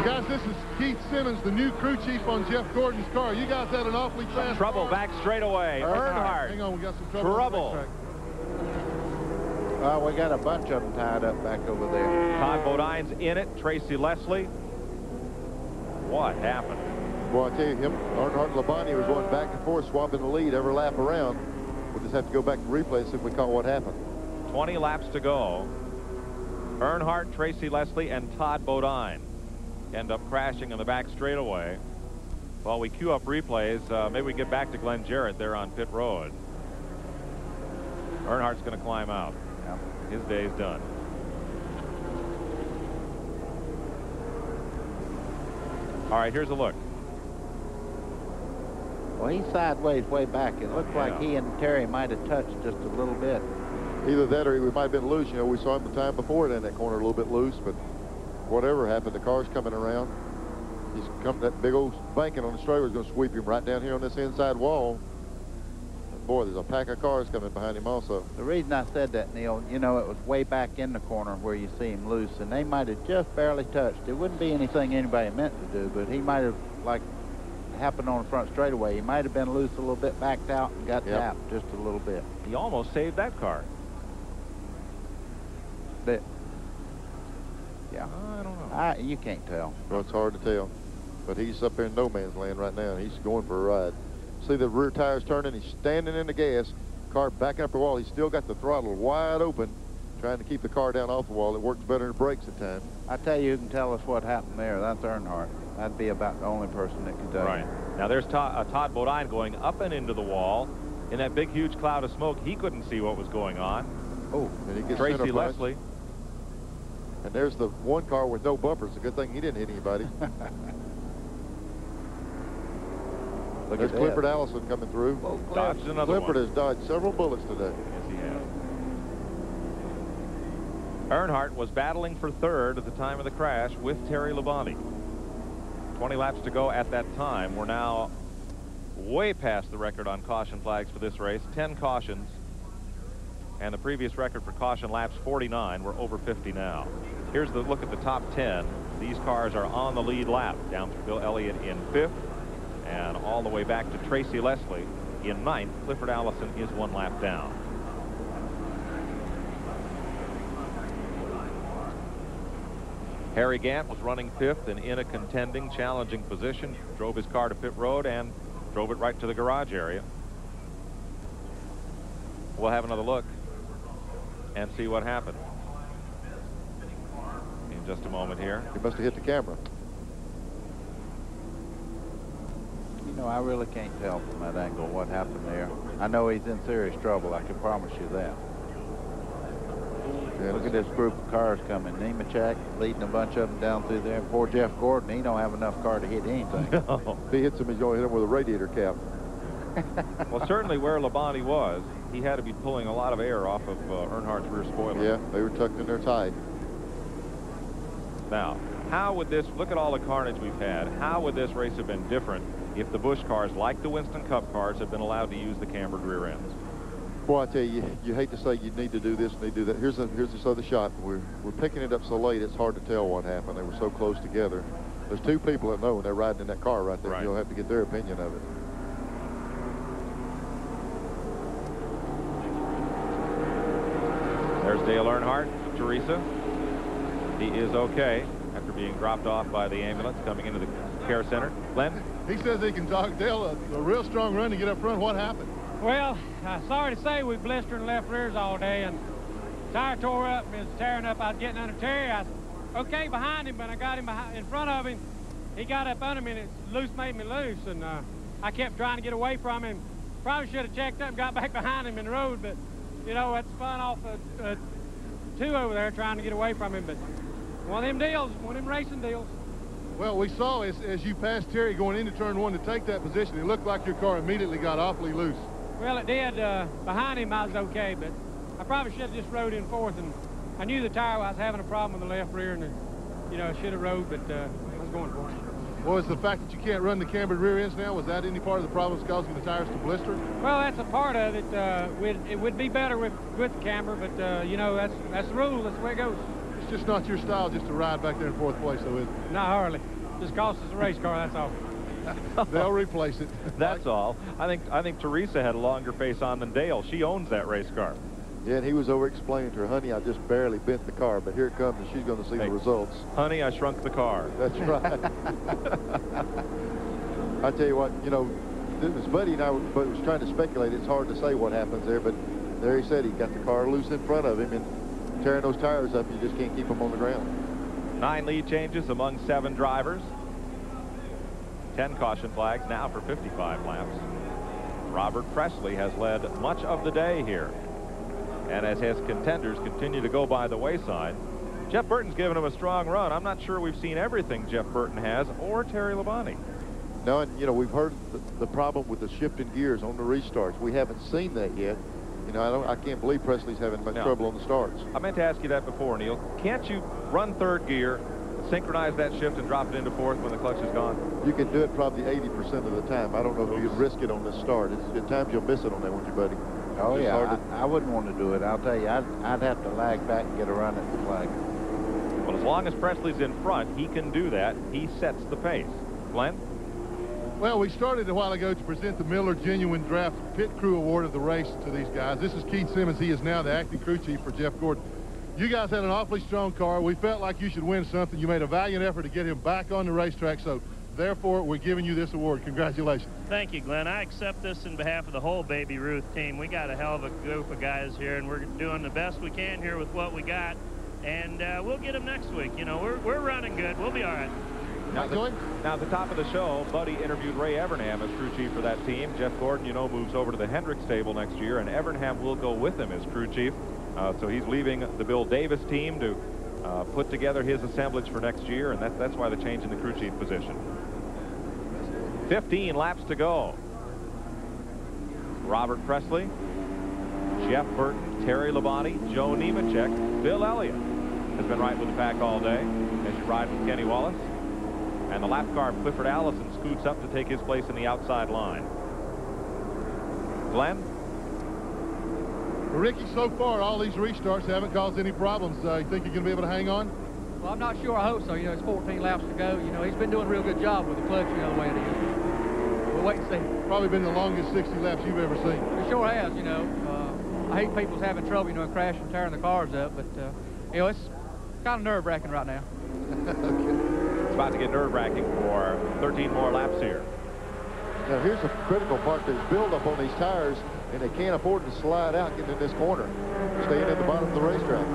Guys, this is Keith Simmons, the new crew chief on Jeff Gordon's car. You guys had an awfully fast Trouble car. back straightaway. Earnhardt. Hang on, we got some trouble. Well, we got a bunch of them tied up back over there. Todd Bodine's in it. Tracy Leslie. What happened? Well, I tell you, Earnhardt and Labonte were going back and forth, swapping the lead every lap around. We'll just have to go back to replay and see if we caught what happened. 20 laps to go. Earnhardt, Tracy Leslie, and Todd Bodine end up crashing on the back straightaway. While we queue up replays, maybe we get back to Glenn Jarrett there on pit road. Earnhardt's going to climb out. His day's done. All right, here's a look. Well, he's sideways way back. It looks like he and Terry might have touched just a little bit. Either that or he might have been loose. You know, we saw him the time before in that corner a little bit loose, but whatever happened, the car's coming around. He's come, that big old banking on the straightaway is going to sweep him right down here on this inside wall. And boy, there's a pack of cars coming behind him also. The reason I said that, Neil, you know, it was way back in the corner where you see him loose, and they might have just barely touched. It wouldn't be anything anybody meant to do, but he might have, like, happened on the front straightaway. He might have been loose a little bit, backed out, and got tapped just a little bit. He almost saved that car. But, yeah. I don't know. You can't tell. Well, it's hard to tell. But he's up there in no man's land right now, and he's going for a ride. See the rear tires turning. He's standing in the gas. Car backing up the wall. He's still got the throttle wide open, trying to keep the car down off the wall. It works better than it brakes at times. I tell you, who can tell us what happened there. That's Earnhardt. I'd be about the only person that could tell you. Right. Now there's Todd Bodine going up and into the wall. In that big, huge cloud of smoke, he couldn't see what was going on. Oh, and he gets Tracy Leslie. And there's the one car with no bumpers. A good thing he didn't hit anybody. Look There's at Clifford Allison coming through. Dodged another Clifford one. has dodged several bullets today. Yes, he has. Earnhardt was battling for third at the time of the crash with Terry Labonte. 20 laps to go at that time. We're now way past the record on caution flags for this race. 10 cautions. And the previous record for caution laps, 49. We're over 50 now. Here's the look at the top 10. These cars are on the lead lap. Down through Bill Elliott in 5th. And all the way back to Tracy Leslie in 9th. Clifford Allison is 1 lap down. Harry Gant was running 5th and in a contending, challenging position. Drove his car to pit road and drove it right to the garage area. We'll have another look and see what happened in just a moment here. He must have hit the camera. You know, I really can't tell from that angle what happened there. I know he's in serious trouble, I can promise you that. Yeah, look at this group of cars coming. Nemechek leading a bunch of them down through there. Poor Jeff Gordon, he don't have enough car to hit anything. If he hits him, he's going to hit him with a radiator cap. Well, certainly where Labonte was, he had to be pulling a lot of air off of Earnhardt's rear spoiler. Yeah, they were tucked in their tight. Now, how would this, look at all the carnage we've had, how would this race have been different if the Busch cars, like the Winston Cup cars, had been allowed to use the cambered rear ends? Boy, I tell you, you hate to say you need to do this, need to do that. Here's this other shot. We're picking it up so late, it's hard to tell what happened. They were so close together. There's 2 people that know when they're riding in that car right there. Right. You'll have to get their opinion of it. There's Dale Earnhardt, Teresa. He is okay after being dropped off by the ambulance coming into the care center. Glenn? He says he can talk Dale a real strong run to get up front. What happened? Well, sorry to say, we blistering left rears all day, and tire tore up and was tearing up. I was getting under Terry. I was okay behind him, but I got him in front of him. He got up under me, and it loose made me loose, and I kept trying to get away from him. Probably should have checked up and got back behind him in the road, but, you know, it's fun off of 2 over there trying to get away from him, but one of them deals, one of them racing deals. Well, we saw as you passed Terry going into turn 1 to take that position, it looked like your car immediately got awfully loose. Well, it did. Behind him, I was okay, but I probably should have just rode in 4th, and I knew the tire was having a problem with the left rear, and, you know, I should have rode, but I was going for it. Was the fact that you can't run the cambered rear ends now, was that any part of the problem that's causing the tires to blister? Well, that's a part of it. It would be better with the camber, but, you know, that's the rule. That's the way it goes. It's just not your style just to ride back there in 4th place, though, is it? Not hardly. Just costs us a race car, that's all. They'll replace it. That's all. I think Teresa had a longer face on than Dale. She owns that race car. Yeah, and he was over explaining to her, honey, I just barely bent the car, but here it comes, and she's going to see the results. Honey, I shrunk the car. That's right. I tell you what, you know, this Buddy and I was trying to speculate. It's hard to say what happens there, but there he said he got the car loose in front of him, and tearing those tires up, you just can't keep them on the ground. 9 lead changes among 7 drivers. 10 caution flags now for 55 laps. Robert Presley has led much of the day here. And as his contenders continue to go by the wayside, Jeff Burton's given him a strong run. I'm not sure we've seen everything Jeff Burton has, or Terry Labonte. No, and, you know, we've heard the problem with the shifting gears on the restarts. We haven't seen that yet. You know, I can't believe Presley's having much trouble on the starts. I meant to ask you that before, Neil. Can't you run 3rd gear, synchronize that shift, and drop it into 4th when the clutch is gone? You can do it probably 80% of the time. I don't know if you'd risk it on this start. At times you'll miss it on that one, buddy. Oh, yeah, I wouldn't want to do it. I'll tell you, I'd have to lag back and get a run at the flag. Well, as long as Presley's in front, he can do that. He sets the pace. Glenn? Well, we started a while ago to present the Miller Genuine Draft Pit Crew Award of the race to these guys. This is Keith Simmons. He is now the acting crew chief for Jeff Gordon. You guys had an awfully strong car. We felt like you should win something. You made a valiant effort to get him back on the racetrack, so therefore we're giving you this award. Congratulations. Thank you, Glenn. I accept this in behalf of the whole Baby Ruth team. We got a hell of a group of guys here, and we're doing the best we can here with what we got, and we'll get them next week. You know, we're running good. We'll be all right. Now, at the top of the show, Buddy interviewed Ray Evernham as crew chief for that team. Jeff Gordon, you know, moves over to the Hendrick stable next year, and Evernham will go with him as crew chief. So he's leaving the Bill Davis team to put together his assemblage for next year, and that's why the change in the crew chief position. 15 laps to go. Robert Presley, Jeff Burton, Terry Labonte, Joe Nemechek, Bill Elliott has been right with the pack all day as you ride with Kenny Wallace. And the lap car, Clifford Allison, scoots up to take his place in the outside line. Glenn? Ricky, so far, all these restarts haven't caused any problems. You think you're going to be able to hang on? Well, I'm not sure. I hope so. You know, it's 14 laps to go. You know, he's been doing a real good job with the clutch, you know, the way it is. We'll wait and see. Probably been the longest 60 laps you've ever seen. It sure has, you know. I hate people's having trouble, you know, crashing, tearing the cars up, but, you know, it's kind of nerve-wracking right now. Okay. It's about to get nerve-wracking for 13 more laps here. Now, here's the critical part. There's buildup on these tires, and they can't afford to slide out getting in this corner, staying at the bottom of the racetrack.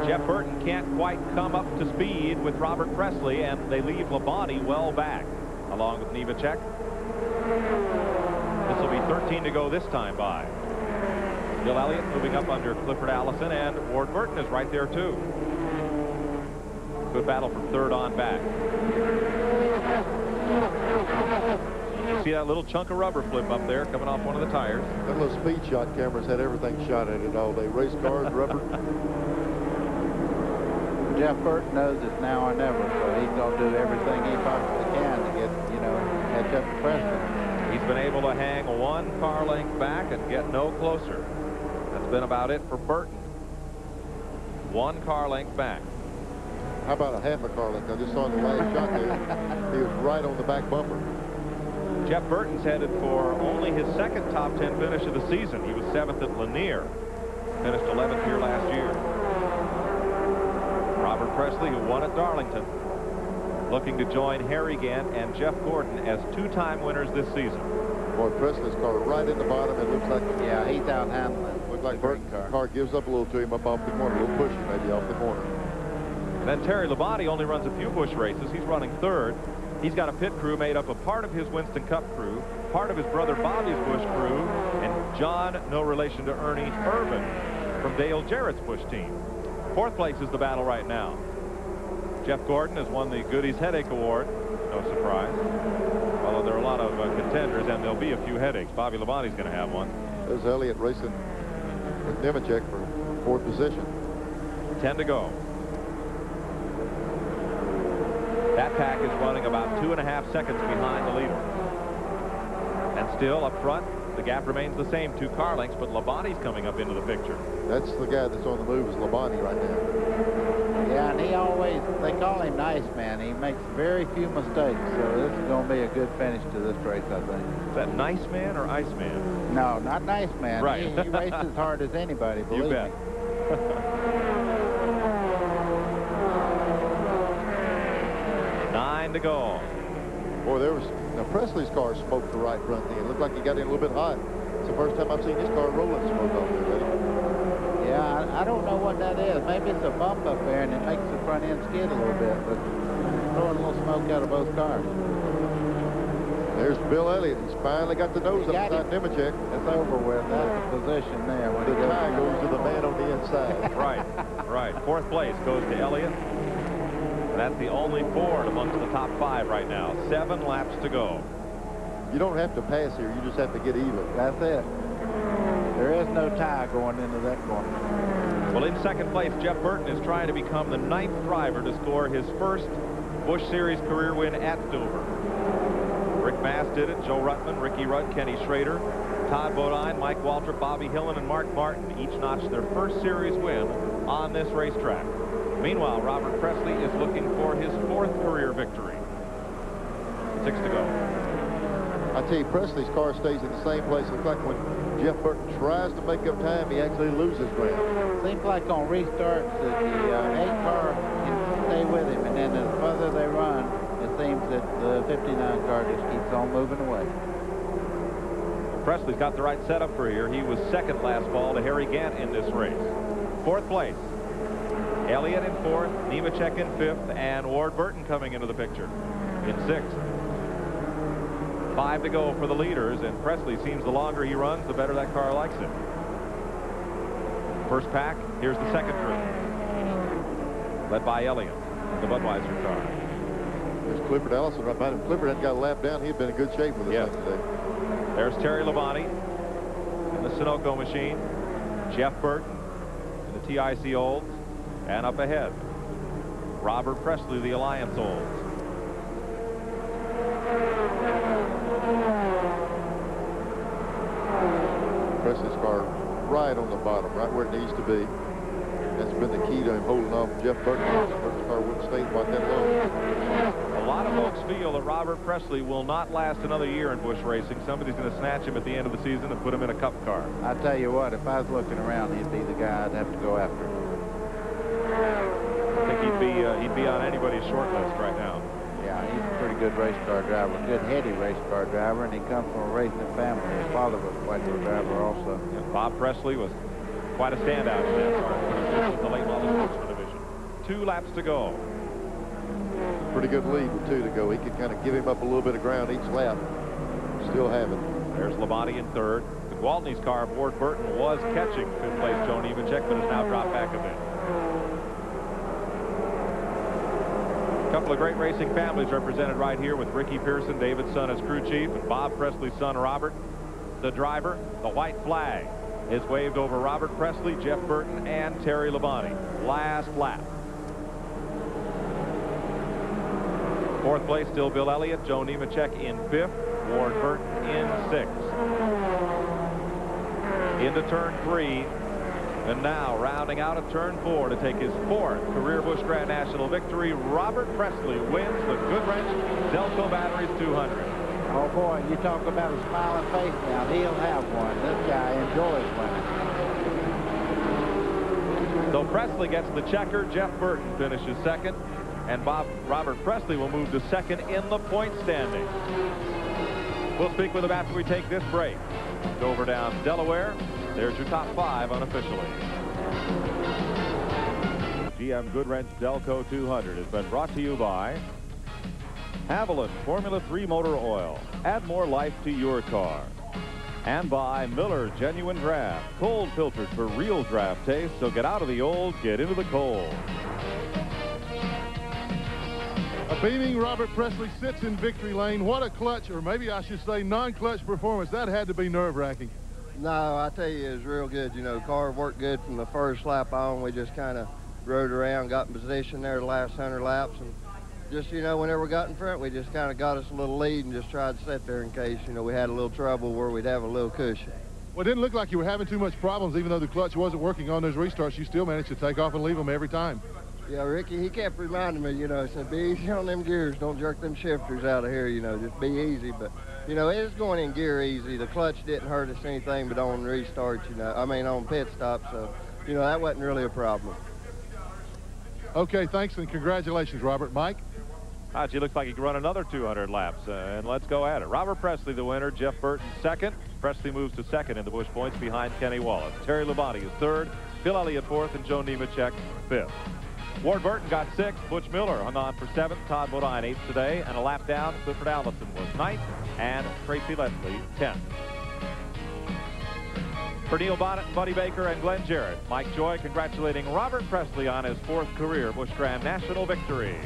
Jeff Burton can't quite come up to speed with Robert Presley, and they leave Labonte well back, along with Nemechek. This will be 13 to go this time by. Bill Elliott moving up under Clifford Allison, and Ward Burton is right there, too. Good battle from third on back. You see that little chunk of rubber flip up there coming off one of the tires? That little speed shot cameras had everything shot at it all day. Race cars, rubber. Jeff Burton knows it's now or never, so he's going to do everything he possibly can to get, you know, catch up to Preston. He's been able to hang one car length back and get no closer. That's been about it for Burton. One car length back. How about a half a car length? I just saw in the last shot there. He was right on the back bumper. Jeff Burton's headed for only his second top 10 finish of the season. He was 7th at Lanier. Finished 11th here last year. Robert Presley, who won at Darlington, looking to join Harry Gant and Jeff Gordon as two-time winners this season. Boy, Presley's car right in the bottom. It looks like, yeah, he's out handling. Looks like Burton's car gives up a little to him up off the corner, a little pushy maybe off the corner. And then Terry Labonte only runs a few Busch races. He's running third. He's got a pit crew made up of part of his Winston Cup crew, part of his brother Bobby's Busch crew, and John, no relation to Ernie Irvin, from Dale Jarrett's Busch team. Fourth place is the battle right now. Jeff Gordon has won the Goodies Headache Award. No surprise. Although there are a lot of contenders, and there'll be a few headaches. Bobby Labonte's going to have one. There's Elliott racing with Nemechek for fourth position. 10 to go. That pack is running about 2.5 seconds behind the leader. And still up front, the gap remains the same, 2 car lengths, but Labonte's coming up into the picture. That's the guy that's on the move, is Labonte right now. Yeah, and he always, they call him Nice Man. He makes very few mistakes, so this is going to be a good finish to this race, I think. Is that Nice Man or Ice Man? No, not Nice Man. Right. He races as hard as anybody, believe you bet. me. 9 to go. Boy, now Presley's car smoked the right front end. It looked like he got in a little bit hot. It's the first time I've seen his car rolling smoke off there, buddy. Yeah, I don't know what that is. Maybe it's a bump up there and it makes the front end skid a little bit, but throwing a little smoke out of both cars. There's Bill Elliott. He's finally got the nose up inside Nemechek. It's over with. That's the position there. When the tie goes to the man on the inside. Right. Fourth place goes to Elliott. That's the only Ford amongst the top 5 right now. 7 laps to go. You don't have to pass here. You just have to get even. That's it. There is no tie going into that corner. Well, in second place, Jeff Burton is trying to become the 9th driver to score his first Busch Series career win at Dover. Rick Mass did it, Joe Ruttman, Ricky Rudd, Kenny Schrader, Todd Bodine, Mike Waltrip, Bobby Hillen, and Mark Martin each notched their first series win on this racetrack. Meanwhile, Robert Presley is looking for his 4th career victory. 6 to go. I tell you, Presley's car stays in the same place. It looks like when Jeff Burton tries to make up time, he actually loses ground. Seems like on restarts that the 8 car can stay with him, and then the further they run, it seems that the 59 car just keeps on moving away. Presley's got the right setup for here. He was second last fall to Harry Gant in this race. 4th place. Elliott in 4th, Nemechek in 5th, and Ward Burton coming into the picture in 6th. 5 to go for the leaders, and Presley seems the longer he runs, the better that car likes it. First pack, here's the second group, led by Elliott, the Budweiser car. There's Clifford Allison right behind him. Clifford hadn't got a lap down. He'd been in good shape with this thing today. There's Terry Labonte in the Sunoco machine. Jeff Burton in the TIC Olds. And up ahead, Robert Presley, the Alliance Olds. Presley's car right on the bottom, right where it needs to be. That's been the key to him holding off Jeff Burton. Burton's car wouldn't stay quite that low. A lot of folks feel that Robert Presley will not last another year in Busch racing. Somebody's going to snatch him at the end of the season and put him in a cup car. I tell you what, if I was looking around, he'd be the guy I'd have to go after. I think he'd be on anybody's short list right now. Yeah, he's a pretty good race car driver, a good heady race car driver, and he comes from a racing family. His father was quite a good driver also. And Bob Presley was quite a standout in that car in the late model sportsman division. 2 laps to go. Pretty good lead with 2 to go. He could kind of give him up a little bit of ground each lap. Still have it. There's Labonte in 3rd. The Gwaltney's car, Ward Burton, was catching 5th place Joe Nemechek, but has now dropped back a bit. A couple of great racing families represented right here with Ricky Pearson, David's son, as crew chief, and Bob Presley's son, Robert, the driver. The white flag is waved over Robert Presley, Jeff Burton, and Terry Labonte. Last lap. 4th place, still Bill Elliott, Joe Nemechek in 5th, Ward Burton in 6th. Into turn 3. And now, rounding out of turn 4 to take his 4th career Busch Grand National victory, Robert Presley wins the Goodwrench Delco Batteries 200. Oh, boy, you talk about a smiling face now. He'll have one. This guy enjoys winning. So Presley gets the checker. Jeff Burton finishes 2nd. And Robert Presley will move to 2nd in the point standing. We'll speak with him after we take this break. Dover down Delaware. There's your top 5 unofficially. GM Goodwrench Delco 200 has been brought to you by Haviland Formula 3 Motor Oil. Add more life to your car. And by Miller Genuine Draft. Cold filtered for real draft taste, so get out of the old, get into the cold. A beaming Robert Presley sits in victory lane. What a clutch, or maybe I should say non-clutch performance. That had to be nerve-wracking. No, I tell you, it was real good. You know, the car worked good from the first lap on. We just kind of rode around, got in position there the last 100 laps, and just, you know, whenever we got in front, we just kind of got us a little lead and just tried to sit there in case, you know, we had a little trouble where we'd have a little cushion. Well, it didn't look like you were having too much problems. Even though the clutch wasn't working on those restarts, you still managed to take off and leave them every time. Yeah, Ricky, he kept reminding me, you know, he said, be easy on them gears. Don't jerk them shifters out of here, you know, just be easy. But, you know, it was going in gear easy. The clutch didn't hurt us anything but on restarts, you know, on pit stops. So, you know, that wasn't really a problem. Okay, thanks and congratulations, Robert. Mike? He looks like he can run another 200 laps, and let's go at it. Robert Presley, the winner. Jeff Burton, 2nd. Presley moves to 2nd in the Busch points behind Kenny Wallace. Terry Labonte is 3rd. Bill Elliott 4th, and Joe Nemechek 5th. Ward Burton got 6th. Butch Miller hung on for 7th. Todd Bodine 8th today. And a lap down, Clifford Allison was 9th. And Tracy Leslie 10th. For Neil Bonnet, Buddy Baker, and Glenn Jarrett, Mike Joy congratulating Robert Presley on his 4th career Busch Grand National victory.